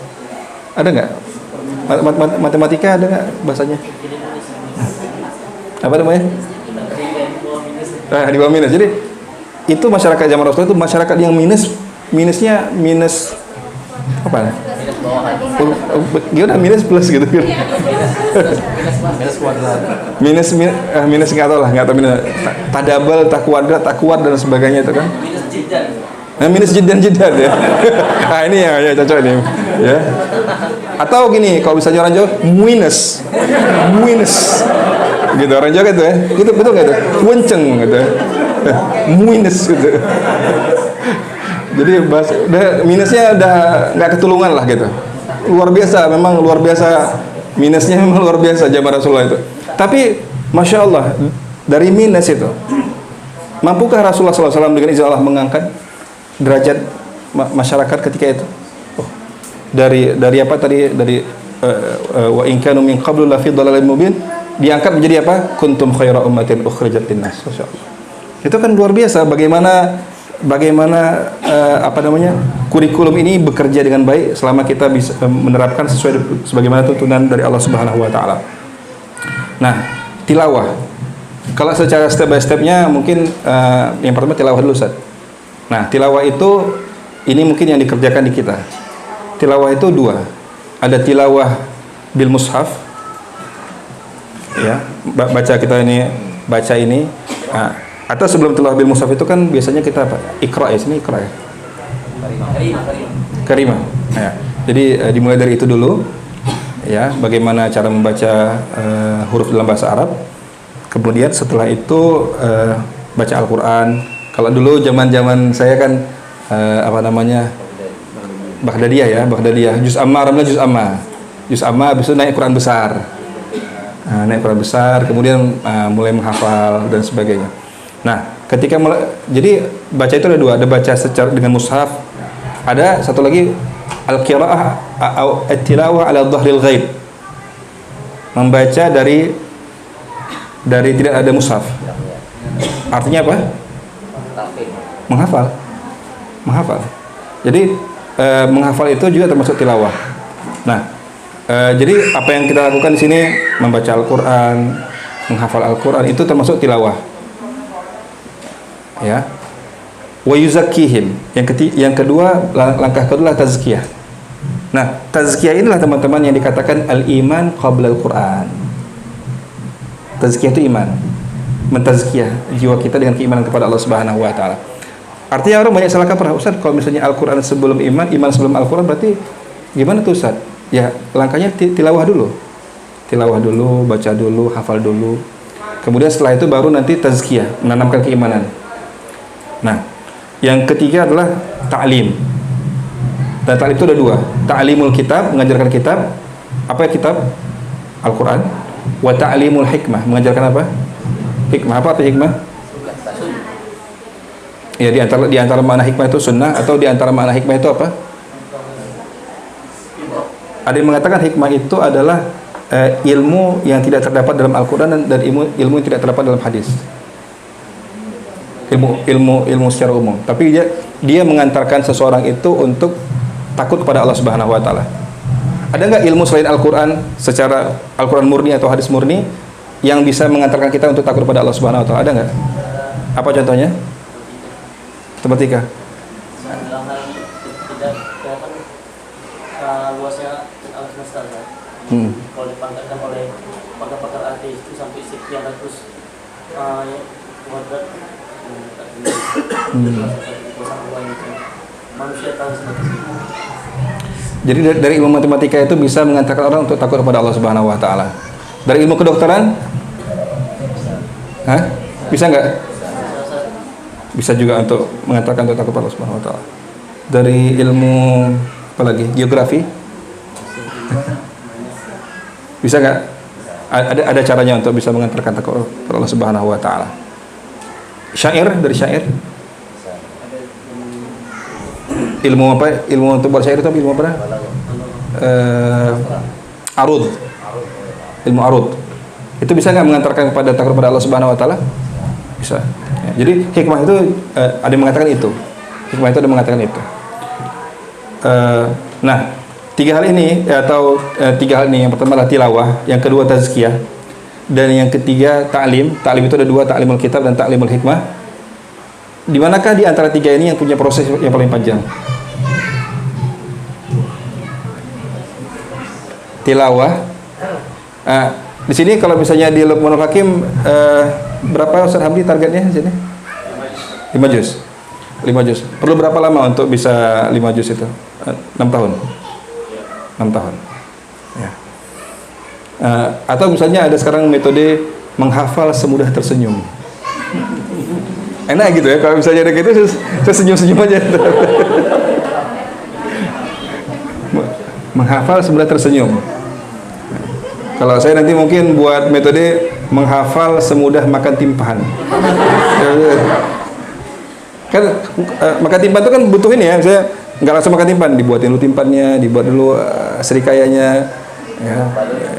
Ada nggak? Matematika ada nggak bahasanya? Apa namanya? Di bawah minus. Jadi itu masyarakat zaman Rasul itu masyarakat yang minusnya minus apa? Gimana minus plus gitu? Minus kuadrat. Minus nggak tahu lah, nggak tahu minus. Tak double, tak kuadrat, tak kuat dan sebagainya itu kan? Minus jidan ya. Nah ini yang ya, cocok ini ya. Atau gini, kalau misalnya orang Jawa minus gitu, orang Jawa gitu ya, gitu betul nggak itu? Wenceng gitu, minus gitu. Jadi minusnya udah nggak ketulungan lah gitu. Luar biasa, memang luar biasa, minusnya memang luar biasa zaman Rasulullah itu. Tapi masya Allah, dari minus itu mampukah Rasulullah SAW dengan izin Allah mengangkat derajat masyarakat ketika itu? Dari apa tadi, dari wa in kanu min qablu la fi dhalalin mubin, diangkat menjadi apa? Kuntum khaira ummatin ukhrijat linnas. Masyaallah. Itu kan luar biasa bagaimana kurikulum ini bekerja dengan baik selama kita bisa menerapkan sesuai sebagaimana tuntunan dari Allah Subhanahu wa taala. Nah, tilawah. Kalau secara step by stepnya mungkin yang pertama tilawah dulu, Ustaz. Nah, tilawah itu ini mungkin yang dikerjakan di kita. Tilawah itu dua. Ada tilawah bil mushaf. Ya, baca ini. Nah, atau sebelum tilawah bil mushaf itu kan biasanya kita apa? Iqra ya, sini Iqra ya. Karimah. Ya. Jadi dimulai dari itu dulu. Ya, bagaimana cara membaca huruf dalam bahasa Arab. Kemudian setelah itu baca Al-Qur'an. Kalau dulu zaman saya kan Baghdadiyah, juz amma, ramlah juz amma. Juz amma habis itu naik Quran besar. Naik Quran besar, kemudian mulai menghafal dan sebagainya. Nah, ketika jadi baca itu ada dua, ada baca secara dengan mushaf, ada satu lagi al-qiraah atau at-tilawah ala dhahril ghaib. Membaca dari tidak ada mushaf. Artinya apa? Menghafal. Jadi menghafal itu juga termasuk tilawah. Nah, jadi apa yang kita lakukan di sini membaca Al-Qur'an, menghafal Al-Qur'an itu termasuk tilawah. Ya. Wa yuzakkihim. Yang kedua, langkah kedua tazkiyah. Nah, tazkiyah inilah teman-teman yang dikatakan al-iman qabla al-Qur'an. Tazkiyah itu iman. Mentazkiyah jiwa kita dengan keimanan kepada Allah Subhanahu wa taala. Artinya orang banyak salah kaprah, Ustaz, kalau misalnya Al-Qur'an sebelum iman sebelum Al-Qur'an, berarti gimana tuh, Ustaz? Ya, langkahnya tilawah dulu. Tilawah dulu, baca dulu, hafal dulu. Kemudian setelah itu baru nanti tazkiyah, menanamkan keimanan. Nah, yang ketiga adalah ta'lim. Dan ta'lim itu ada dua. Ta'limul kitab, mengajarkan kitab. Apa ya kitab? Al-Qur'an. Wa ta'limul hikmah, mengajarkan apa? Hikmah. Apa arti hikmah? Ya, di antara makna hikmah itu sunnah, atau di antara makna hikmah itu apa? Ada yang mengatakan hikmah itu adalah ilmu yang tidak terdapat dalam Al-Qur'an dan ilmu yang tidak terdapat dalam hadis. Ilmu secara umum. Tapi dia mengantarkan seseorang itu untuk takut kepada Allah Subhanahu wa taala. Ada nggak ilmu selain Al-Qur'an, secara Al-Qur'an murni atau hadis murni, yang bisa mengantarkan kita untuk takut kepada Allah Subhanahu wa taala? Ada nggak? Apa contohnya? matematika. dalam hal ini tidak kelihatan luasnya alam semesta ya. Kalau dipangkatkan oleh pakar-pakar ateis itu sampai sekian ratus kuadrat manusia tahu seperti itu. Jadi dari ilmu matematika itu bisa mengantarkan orang untuk takut kepada Allah Subhanahu wa taala. Dari ilmu kedokteran? Hah? Bisa nggak? Bisa juga untuk mengantarkan untuk takut kepada Allah Subhanahu wa taala. Dari ilmu apa lagi? Geografi? Bisa nggak? Ada caranya untuk bisa mengantarkan takut kepada Allah Subhanahu wa taala. Syair, dari syair? Ilmu apa? Ilmu untuk bersyair itu ilmu apa? Arud. Ilmu arud. Itu bisa nggak mengantarkan kepada takut kepada Allah Subhanahu wa taala? Bisa. Ya, jadi hikmah itu ada yang mengatakan itu. Hikmah itu ada yang mengatakan itu. Nah, tiga hal ini yang pertama adalah tilawah, yang kedua tazkiyah, dan yang ketiga ta'lim. Ta'lim itu ada dua, ta'limul kitab dan ta'limul hikmah. Di manakah di antara tiga ini yang punya proses yang paling panjang? Tilawah. Di sini kalau misalnya di Luqmanul Hakim berapa Ustaz Hamdi targetnya di sini? 5 juz. 5 juz. Perlu berapa lama untuk bisa 5 juz itu? 6 tahun. 6 tahun. Ya. Atau misalnya ada sekarang metode menghafal semudah tersenyum. Enak gitu ya, kalau misalnya ada gitu saya senyum-senyum aja. Menghafal semudah tersenyum. Kalau saya nanti mungkin buat metode menghafal semudah makan timpahan. Kan makan timpan itu kan butuh ini ya, saya nggak langsung makan timpan, dibuatin dulu timpannya, dibuat dulu serikayanya, ya,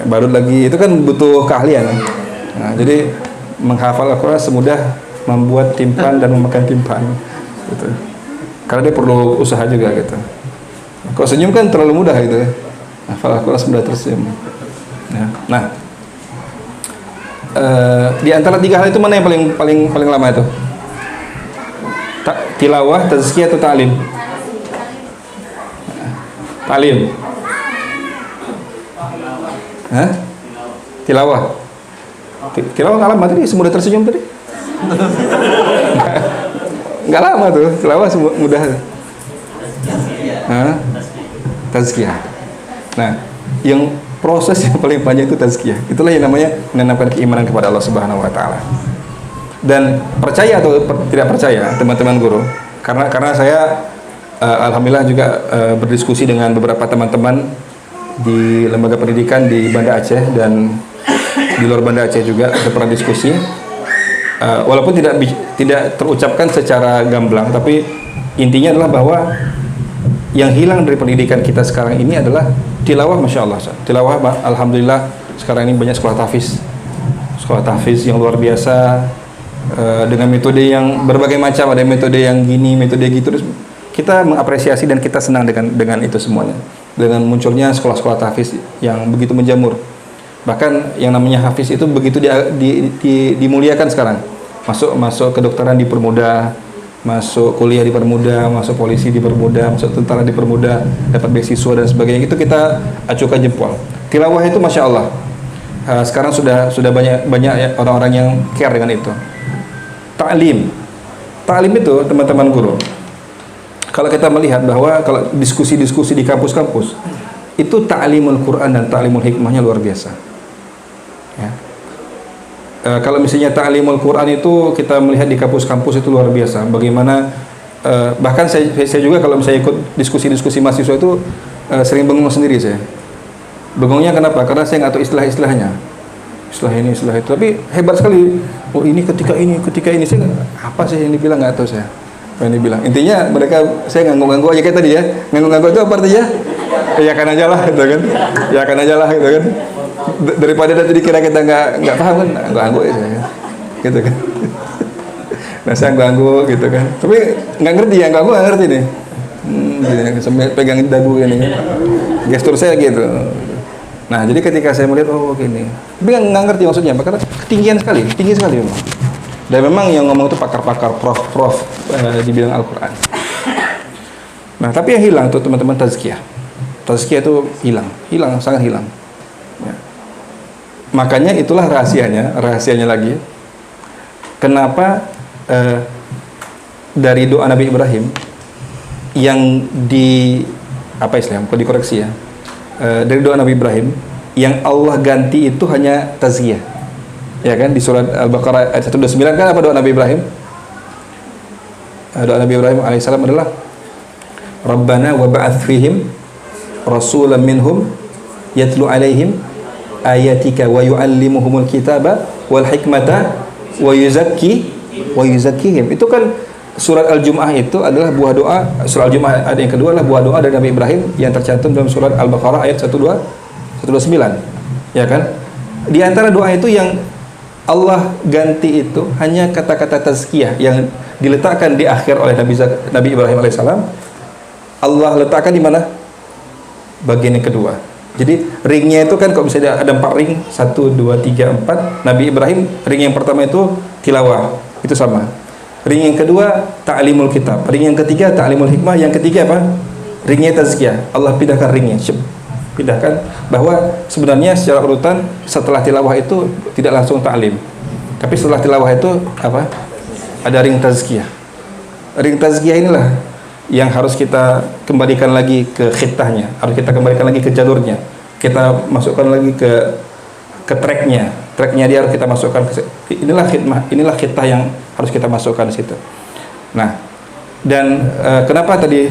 baru lagi itu kan butuh keahlian. Nah, jadi menghafal Al-Quran semudah membuat timpan dan memakan timpan, gitu. Karena dia perlu usaha juga gitu. Kalau senyum kan terlalu mudah gitu. Hafal Al-Quran semudah tersenyum. Ya. Nah, di antara tiga hal itu mana yang paling lama itu? Tilawah, tazkiyah atau ta'lim? Ta'lim. Hah? Tilawah. Tilawah nggak lama tadi, semudah tersenyum tadi. Nggak lama tuh, tilawah mudah. Hah? Tazkiyah. Nah, yang proses yang paling panjang itu tazkiyah. Itulah yang namanya menanamkan keimanan kepada Allah Subhanahu wa taala. Dan percaya atau tidak percaya, teman-teman guru, karena saya alhamdulillah juga berdiskusi dengan beberapa teman-teman di lembaga pendidikan di Banda Aceh dan di luar Banda Aceh juga ada pernah diskusi. Walaupun tidak terucapkan secara gamblang, tapi intinya adalah bahwa yang hilang dari pendidikan kita sekarang ini adalah tilawah. Masya Allah, tilawah alhamdulillah sekarang ini banyak sekolah tahfiz yang luar biasa, dengan metode yang berbagai macam, ada metode yang gini, metode gitu. Terus kita mengapresiasi dan kita senang dengan itu semuanya, dengan munculnya sekolah-sekolah tahfiz yang begitu menjamur. Bahkan yang namanya hafiz itu begitu dimuliakan sekarang. Masuk kedokteran dipermudah, masuk kuliah dipermudah, masuk polisi dipermudah, masuk tentara dipermudah, dapat beasiswa dan sebagainya. Itu kita acukan jempol. Tilawah itu masya Allah. Sekarang sudah banyak orang-orang yang care dengan itu. Ta'lim itu teman-teman guru. Kalau kita melihat bahwa kalau diskusi-diskusi di kampus-kampus itu ta'limul Quran dan ta'limul hikmahnya luar biasa. Ya. Kalau misalnya ta'limul Quran itu kita melihat di kampus-kampus itu luar biasa. Bagaimana bahkan saya juga kalau misalnya ikut diskusi-diskusi mahasiswa itu sering bengong sendiri saya. Bengongnya kenapa? Karena saya nggak tahu istilah-istilahnya. Istilah ini, istilah itu. Tapi hebat sekali. Oh ini ketika ini saya apa sih yang dibilang nggak tahu saya. Apa yang dibilang? Intinya mereka saya ngangguk-ngangguk aja kayak tadi ya. Ngangguk-ngangguk itu apa artinya? Ya kan aja lah gitu kan. Ya kan aja lah gitu kan. Daripada nanti dikira kita nggak paham kan, ngangguk aja saya. Gitu kan. Nah saya ngangguk gitu kan. Tapi nggak ngerti ya, nggak ngerti nih. Gini, sambil pegang dagu ini. Gestur saya gitu. Nah jadi ketika saya melihat oh gini, tapi nggak ngerti maksudnya, karena tinggi sekali memang. Dan memang yang ngomong itu pakar-pakar, prof-prof di bidang Al-Quran. Nah, tapi yang hilang tuh teman-teman tazkiyah. Tazkiyah itu hilang, sangat hilang. Ya. Makanya itulah rahasianya lagi. Kenapa dari doa Nabi Ibrahim yang apa istilahnya? Kok dikoreksi ya? Dari doa Nabi Ibrahim yang Allah ganti itu hanya tazkiyah. Ya kan, di surat Al-Baqarah ayat 129 kan apa doa Nabi Ibrahim? Doa Nabi Ibrahim alaihissalam adalah Rabbana wa ba'ath fihim rasulan minhum yatlu alaihim ayatika wa yu'allimuhumul kitaba wal hikmata wa yuzakkihim. Itu kan surat Al-Jumu'ah itu adalah buah doa. Surat Al-Jumu'ah ada yang kedua adalah buah doa dari Nabi Ibrahim yang tercantum dalam surat Al-Baqarah ayat 129. Ya kan? Di antara doa itu yang Allah ganti itu hanya kata-kata tazkiyah yang diletakkan di akhir oleh Nabi Ibrahim alaihissalam. Allah letakkan di mana? Bagian yang kedua. Jadi ringnya itu kan kalau misalnya ada 4 ring, 1, 2, 3, 4. Nabi Ibrahim ring yang pertama itu tilawah, itu sama. Ring yang kedua ta'limul kitab, ring yang ketiga ta'limul hikmah, yang ketiga apa? Ringnya tazkiyah. Allah pindahkan ringnya, pindahkan bahwa sebenarnya secara urutan setelah tilawah itu tidak langsung ta'lim. Tapi setelah tilawah itu apa? Ada ring tazkiyah. Ring tazkiyah inilah yang harus kita kembalikan lagi ke khitahnya, harus kita kembalikan lagi ke jalurnya, kita masukkan lagi ke tracknya dia harus kita masukkan ke, inilah khitah yang harus kita masukkan di situ. Nah, dan kenapa tadi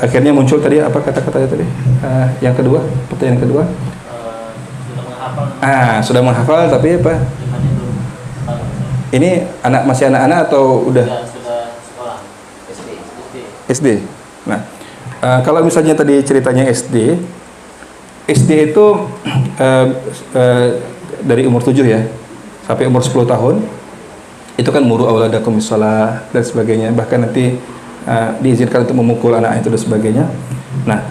akhirnya muncul tadi apa kata-katanya tadi? Yang kedua, pertanyaan kedua. Sudah menghafal tapi apa? Ini masih anak-anak atau udah? SD. Nah, kalau misalnya tadi ceritanya SD itu dari umur 7 ya sampai umur 10 tahun itu kan muru auladakum bisalah dan sebagainya, bahkan nanti diizinkan untuk memukul anak itu dan sebagainya. Nah,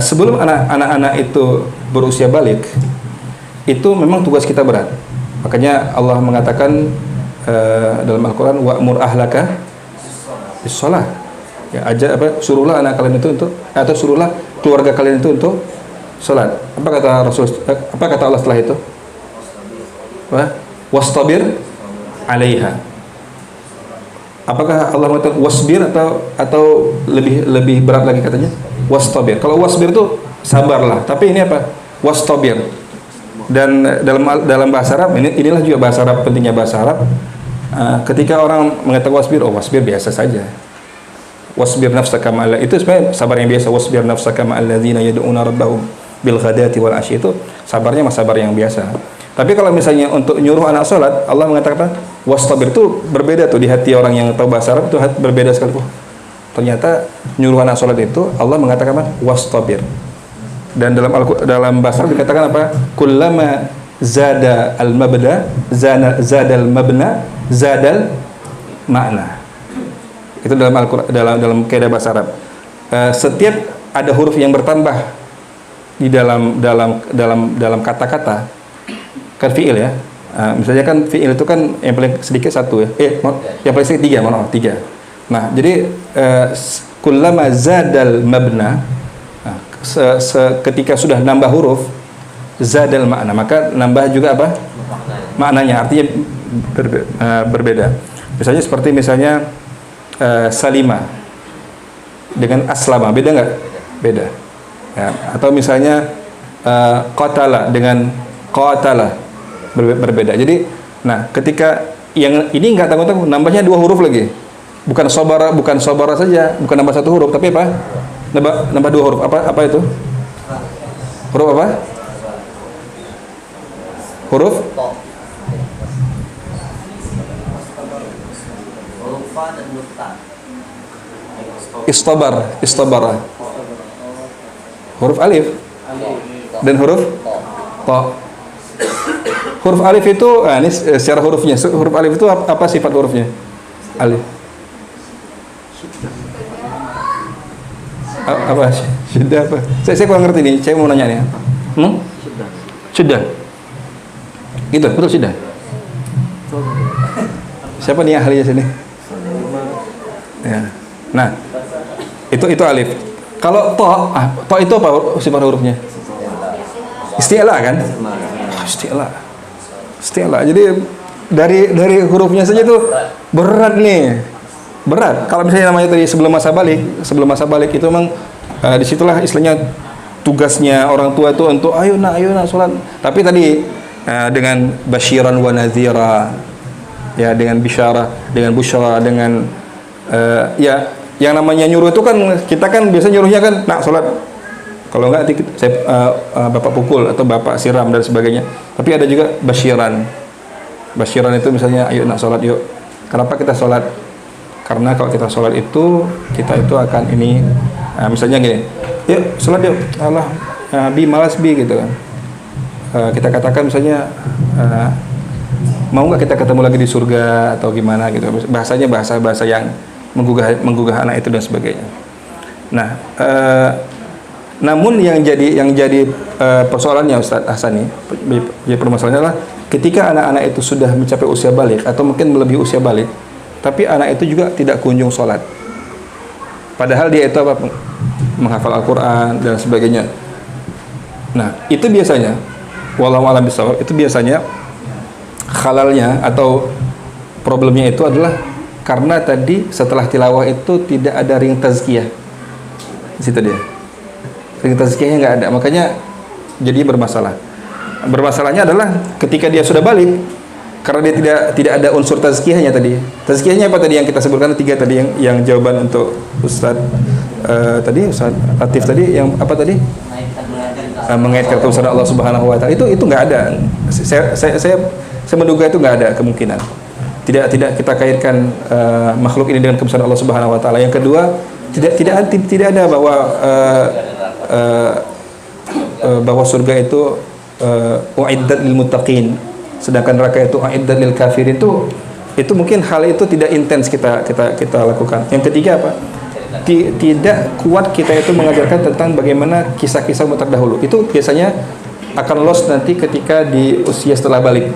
sebelum anak-anak itu berusia balik itu memang tugas kita berat. Makanya Allah mengatakan dalam Al-Quran wa'mur ahlaka bisalah. Ya, suruhlah anak kalian itu atau suruhlah keluarga kalian itu untuk salat. Apa kata Rasul? Apa kata Allah setelah itu? Wastabir 'alaiha. Apakah Allah mengatakan wasbir atau lebih berat lagi katanya? Wastabir. Kalau wasbir itu sabarlah, tapi ini apa? Wastabir. Dan dalam bahasa Arab inilah juga bahasa Arab, pentingnya bahasa Arab. Ketika orang mengatakan wasbir, wasbir biasa saja. Wasbir nafsaka ma'al, itu sebenarnya sabar yang biasa. Wasbir nafsaka ma'al ladzina yad'una rabbahum bil ghadati wal 'ashyi, itu sabarnya sabar yang biasa. Tapi kalau misalnya untuk nyuruh anak salat, Allah mengatakan wastabir, itu berbeda tuh di hati orang yang tahu bahasa Arab, itu berbeda sekali. Ternyata nyuruh anak salat itu Allah mengatakan apa? Wastabir. Dan dalam bahasa Arab dikatakan apa? Kullama zada al-mabda zadal mabna zadal makna. Itu dalam Al-Quran, dalam kaidah bahasa Arab. Setiap ada huruf yang bertambah di dalam kata-kata, kan fiil ya. Misalnya kan fiil itu kan yang paling sedikit 1 ya. Yang paling sedikit 3. Nah, jadi kullama zadal mabna, ketika sudah nambah huruf zadal makna, maka nambah juga apa? Maknanya, artinya berbeda. Misalnya Salima dengan Aslama, beda nggak? Beda. Ya. Atau misalnya Qatala dengan Qatala, berbeda. Jadi, nah ketika yang ini nggak tanggung-tanggung, nambahnya 2 huruf lagi. Bukan sobara saja, bukan nambah 1 huruf, tapi apa? Nambah 2 huruf. Apa itu? Huruf apa? Huruf istabara. Huruf alif dan huruf ta. Huruf alif itu ini secara hurufnya. Huruf alif itu apa sifat hurufnya? Alif. Apa? Sudah apa? Saya kurang ngerti nih. Saya mau nanya nih. Sudah. Gitu, betul sudah. Siapa nih yang ahlinya sini? Ya. Nah, itu alif. Kalau to itu apa sifat hurufnya? Isti'la kan? Isti'la. Jadi dari hurufnya saja itu berat nih. Berat. Kalau misalnya namanya tadi sebelum masa balik itu memang disitulah istilahnya tugasnya orang tua itu untuk ayo nak sholat. Tapi tadi dengan basyiran wa nadhira, ya dengan bisyarah, dengan busyra, dengan ya yang namanya nyuruh itu kan kita kan biasa nyuruhnya kan nak sholat. Kalau enggak saya bapak pukul atau bapak siram dan sebagainya. Tapi ada juga basyiran. Basyiran itu misalnya ayo nak sholat yuk. Kenapa kita sholat? Karena kalau kita sholat itu kita itu akan ini misalnya gini, yuk sholat yuk. Allah bi malas bi gitu kan. Kita katakan misalnya mau nggak kita ketemu lagi di surga atau gimana gitu. Bahasanya bahasa yang menggugah anak itu dan sebagainya. Nah, namun yang jadi persoalannya Ustadz Hasan jadi permasalahannya adalah ketika anak-anak itu sudah mencapai usia balik atau mungkin melebihi usia balik, tapi anak itu juga tidak kunjung sholat. Padahal dia itu apa? Menghafal Al-Quran dan sebagainya. Nah, itu biasanya wallahu a'lam bishawab, itu biasanya khalalnya atau problemnya itu adalah karena tadi setelah tilawah itu tidak ada ring tazkiyah. Di situ dia. Ring tazkiyahnya nggak ada, makanya jadi bermasalah. Bermasalahnya adalah ketika dia sudah balik, karena dia tidak ada unsur tazkiyahnya tadi. Tazkiyahnya apa tadi yang kita sebutkan 3 tadi yang jawaban untuk Ustaz tadi Ustaz Latif tadi yang apa tadi? Mengaitkan kebesaran Allah Subhanahu wa taala. Itu nggak ada. Saya menduga itu nggak ada kemungkinan. Tidak kita kaitkan makhluk ini dengan kebesaran Allah Subhanahu wa taala. Yang kedua, tidak ada bahwa surga itu uiddat lil muttaqin, sedangkan neraka itu uiddat lil kafirin. Itu mungkin hal itu tidak intens kita lakukan. Yang ketiga apa? Tidak kuat kita itu mengajarkan tentang bagaimana kisah-kisah umat terdahulu. Itu biasanya akan lost nanti ketika di usia setelah balik.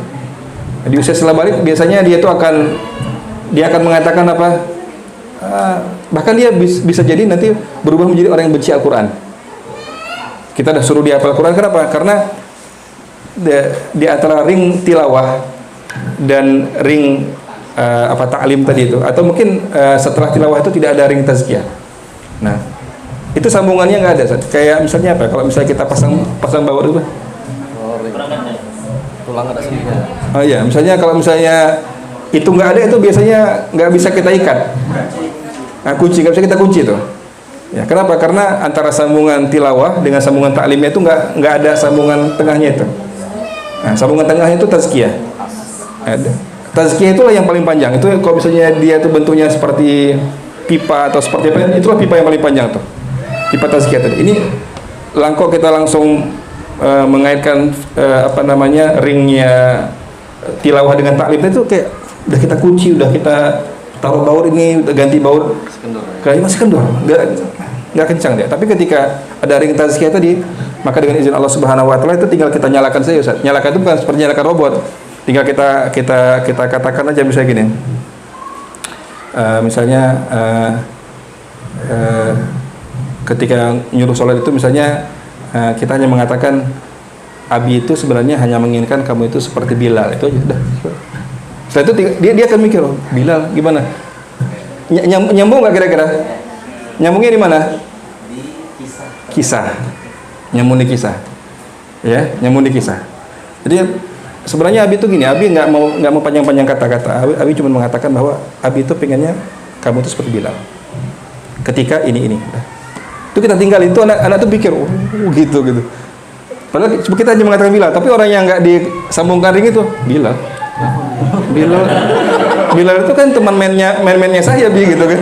Di usia setelah balik biasanya dia akan mengatakan apa? Bahkan dia bisa jadi nanti berubah menjadi orang yang benci Al-Quran. Kita dah suruh dia hafal Al-Quran, kenapa? Karena di antara ring tilawah dan ring ta'lim tadi itu, atau mungkin setelah tilawah itu tidak ada ring tazkiyah. Nah, itu sambungannya nggak ada. Kayak misalnya apa? Kalau misalnya kita pasang bawah itu, tulang ada sendiri. oh iya, misalnya kalau misalnya itu nggak ada, itu biasanya nggak bisa kita ikat. Nah, kunci nggak bisa kita kunci tuh. Ya, kenapa? Karena antara sambungan tilawah dengan sambungan ta'limnya itu nggak ada sambungan tengahnya itu. Nah, sambungan tengahnya itu tazkiyah. Tazkiyah itulah yang paling panjang. Itu kalau misalnya dia itu bentuknya seperti pipa atau seperti apa, itulah pipa yang paling panjang tuh. Pipa tazkiyah tadi. Ini langkau kita langsung mengaitkan ringnya tilawah dengan ta'lim itu kayak udah kita kunci, udah kita taruh baut ini, udah ganti baut. Kayaknya masih kendor. Nggak kencang dia. Tapi ketika ada ring tazkiyah tadi, maka dengan izin Allah Subhanahu wa taala itu tinggal kita nyalakan saja, Ustaz. Nyalakan itu bukan seperti nyalakan robot. Tinggal kita katakan aja misalnya gini. Misalnya ketika nyuruh sholat itu misalnya kita hanya mengatakan Abi itu sebenarnya hanya menginginkan kamu itu seperti Bilal, itu aja udah. Setelah itu dia akan mikir, oh, Bilal gimana? Nyambung nggak kira-kira? Nyambungnya di mana? Di Kisah. Nyambung di kisah. Ya, nyambung di kisah. Jadi sebenarnya Abi itu gini, Abi nggak mau panjang-panjang kata-kata. Abi cuma mengatakan bahwa Abi itu pengennya kamu itu seperti Bilal. Ketika ini. Itu kita tinggal itu anak tuh pikir, oh gitu. Padahal kita hanya mengatakan Bilal, tapi orang yang nggak disambungkan ring itu Bilal itu kan teman mainnya saya gitu kan.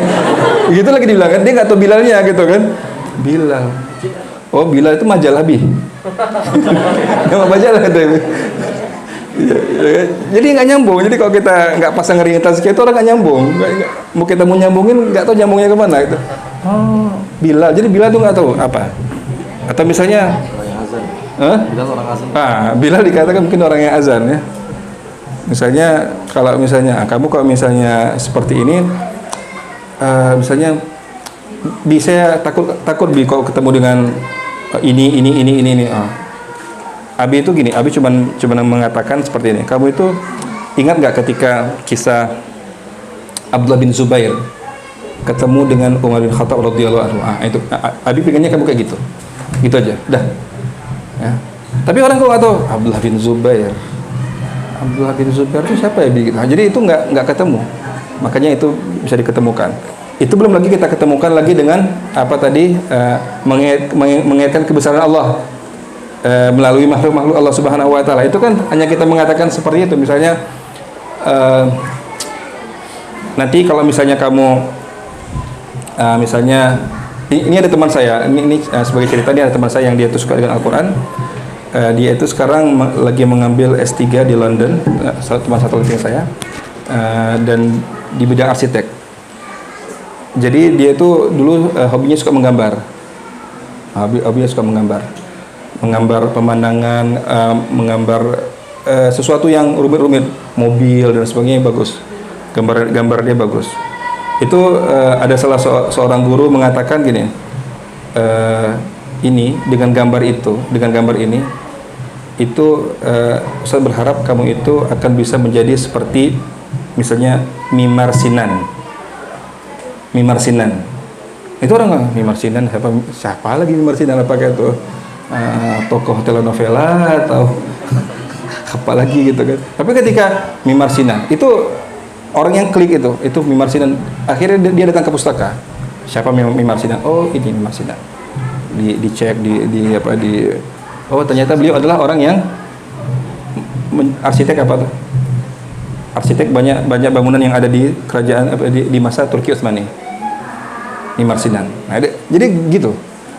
Begitu lagi dibilang kan, dia nggak tahu Bilalnya gitu kan. Bilal. Oh, Bilal itu majalah Bi. Nama majalah itu. Jadi nggak nyambung. Jadi kalau kita nggak pasang ring tazkiyah itu orang nggak nyambung. Mau kita mau nyambungin nggak tahu nyambungnya kemana gitu. Oh, Bilal. Jadi Bilal tuh nggak tahu apa. Atau misalnya Orang yang azan. Hah? Bilal orang azan. Bilal dikatakan mungkin orang yang azan ya. Misalnya kalau misalnya seperti ini, misalnya saya takut kalau ketemu dengan ini. Abi itu gini, Abi cuman mengatakan seperti ini. Kamu itu ingat nggak ketika kisah Abdullah bin Zubair ketemu dengan Umar bin Khattab radhiyallahu anhu? Itu Abi pengennya kamu kayak gitu aja, dah. Ya. Tapi orang kok nggak tahu Abdullah bin Zubair itu siapa ya? Gitu. Jadi itu nggak ketemu. Makanya itu bisa diketemukan. Itu belum lagi kita ketemukan lagi dengan apa tadi mengaitkan kebesaran Allah melalui makhluk Allah Subhanahu wa taala. Itu kan hanya kita mengatakan seperti itu. Misalnya nanti kalau misalnya kamu misalnya ini ada teman saya, ini sebagai cerita, dia ada teman saya yang dia tuh suka dengan Al-Qur'an. Dia itu sekarang lagi mengambil S3 di London, teman satu lagi saya, dan di bidang arsitek. Jadi dia itu dulu hobinya suka menggambar. Hobinya suka menggambar pemandangan, menggambar sesuatu yang rumit-rumit, mobil dan sebagainya, bagus. Gambar dia bagus. Itu ada salah seorang guru mengatakan gini, ini dengan gambar ini itu saya berharap kamu itu akan bisa menjadi seperti misalnya Mimar Sinan. Itu orang Mimar Sinan siapa lagi Mimar Sinan, apakah itu tokoh telenovela atau apa lagi gitu kan. Tapi ketika Mimar Sinan itu orang yang klik itu Mimar Sinan, akhirnya dia datang ke pustaka. Siapa Mimar Sinan? Oh, ini Mimar Sinan. Dicek oh ternyata beliau adalah orang yang arsitek apa tuh? Arsitek banyak bangunan yang ada di kerajaan di masa Turki Utsmani. Mimar Sinan. Nah, jadi gitu.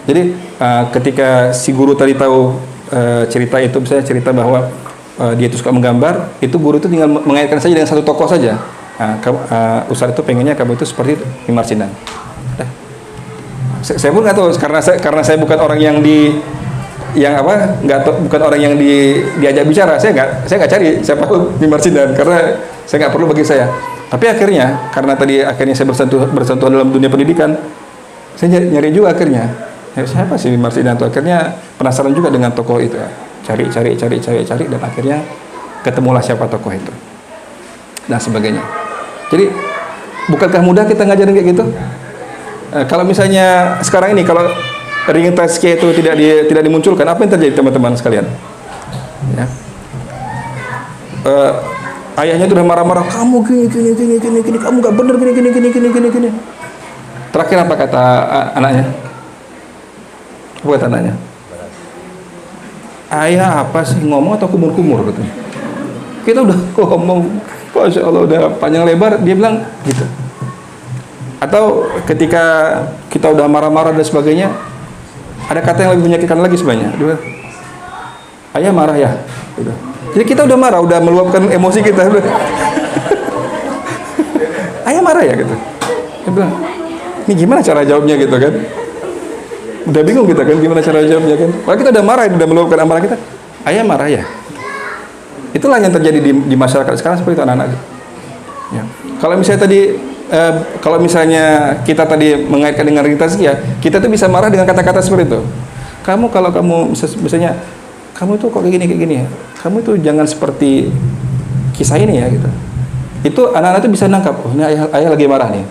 Jadi ketika si guru tadi tahu cerita itu, misalnya cerita bahwa dia itu suka menggambar, itu guru itu tinggal mengaitkan saja dengan satu tokoh saja. Ustaz itu pengennya kamu itu seperti Mimar Sinan. Saya pun nggak tahu karena saya bukan orang yang bukan orang yang diajak bicara. Saya nggak cari siapa Mimar Sinan karena saya nggak perlu bagi saya. Tapi karena saya bersentuhan dalam dunia pendidikan, saya nyari juga akhirnya. Siapa sih Mimar Sinan itu? Akhirnya penasaran juga dengan tokoh itu. Cari dan akhirnya ketemulah siapa tokoh itu dan sebagainya. Jadi bukankah mudah kita ngajarin kayak gitu? Kalau misalnya sekarang ini kalau ring tazkiyah itu tidak dimunculkan, apa yang terjadi teman-teman sekalian? Ya. Ayahnya itu udah marah-marah, kamu gini, kamu nggak bener gini. Terakhir apa kata anaknya? Apa kata anaknya? Ayah apa sih, ngomong atau kumur-kumur gitu. Kita udah ngomong, Masya Allah udah panjang lebar, dia bilang gitu. Atau ketika kita udah marah-marah dan sebagainya, ada kata yang lebih menyakitkan lagi sebenarnya. Dia bilang, ayah marah ya. Gitu. Jadi kita udah marah, udah meluapkan emosi kita. Ayah marah ya gitu. Dia bilang, ini gimana cara jawabnya gitu kan? Udah bingung kita kan gimana cara jawabnya kan? Kalau kita udah marah, udah meluapkan amarah kita, ayah marah ya. Itulah yang terjadi di masyarakat sekarang seperti itu anak-anak. Ya. Kalau misalnya kita tadi mengaitkan dengan ring tazkiyah, kita tuh bisa marah dengan kata-kata seperti itu. Kalau kamu misalnya kamu tuh kok kayak gini ya. Kamu tuh jangan seperti kisah ini ya gitu. Itu anak-anak tuh bisa nangkap, oh ini ayah lagi marah nih.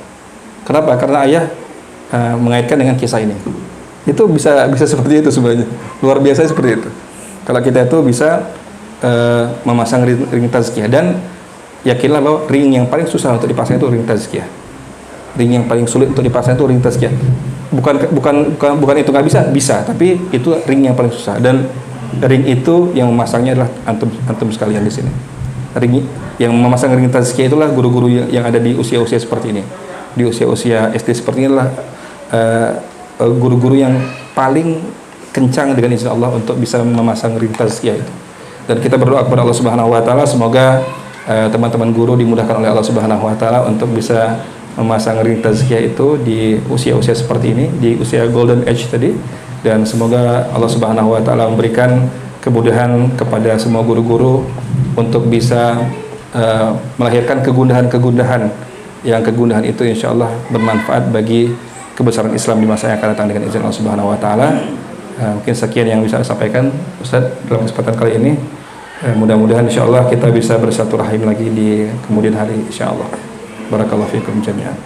Kenapa? Karena ayah mengaitkan dengan kisah ini. Itu bisa seperti itu sebenarnya. Luar biasa seperti itu. Kalau kita itu bisa memasang ring tazkiyah, dan yakinlah bahwa ring yang paling susah untuk dipasang itu ring tazkiyah. Ring yang paling sulit untuk dipasang itu ring tazkiyah. Bukan itu nggak bisa, tapi itu ring yang paling susah, dan ring itu yang memasangnya adalah antum sekalian di sini. Ring yang memasang ring tazkiyah itulah guru-guru yang ada di usia-usia seperti ini. Di usia-usia SD seperti ini adalah guru-guru yang paling kencang dengan izin Allah untuk bisa memasang ring tazkiyah itu. Dan kita berdoa kepada Allah Subhanahu wa taala semoga teman-teman guru dimudahkan oleh Allah Subhanahu wa taala untuk bisa memasang ring tazkiyah itu di usia-usia seperti ini, di usia golden age tadi, dan semoga Allah Subhanahu wa taala memberikan kemudahan kepada semua guru-guru untuk bisa melahirkan kegundahan-kegundahan, yang kegundahan itu insya Allah bermanfaat bagi kebesaran Islam di masa yang akan datang dengan izin Allah Subhanahu Wa Taala. Mungkin sekian yang bisa saya sampaikan Ustaz dalam kesempatan kali ini. Mudah-mudahan insya Allah kita bisa bersatu rahim lagi di kemudian hari insya Allah. Barakallahu fikum jami'an.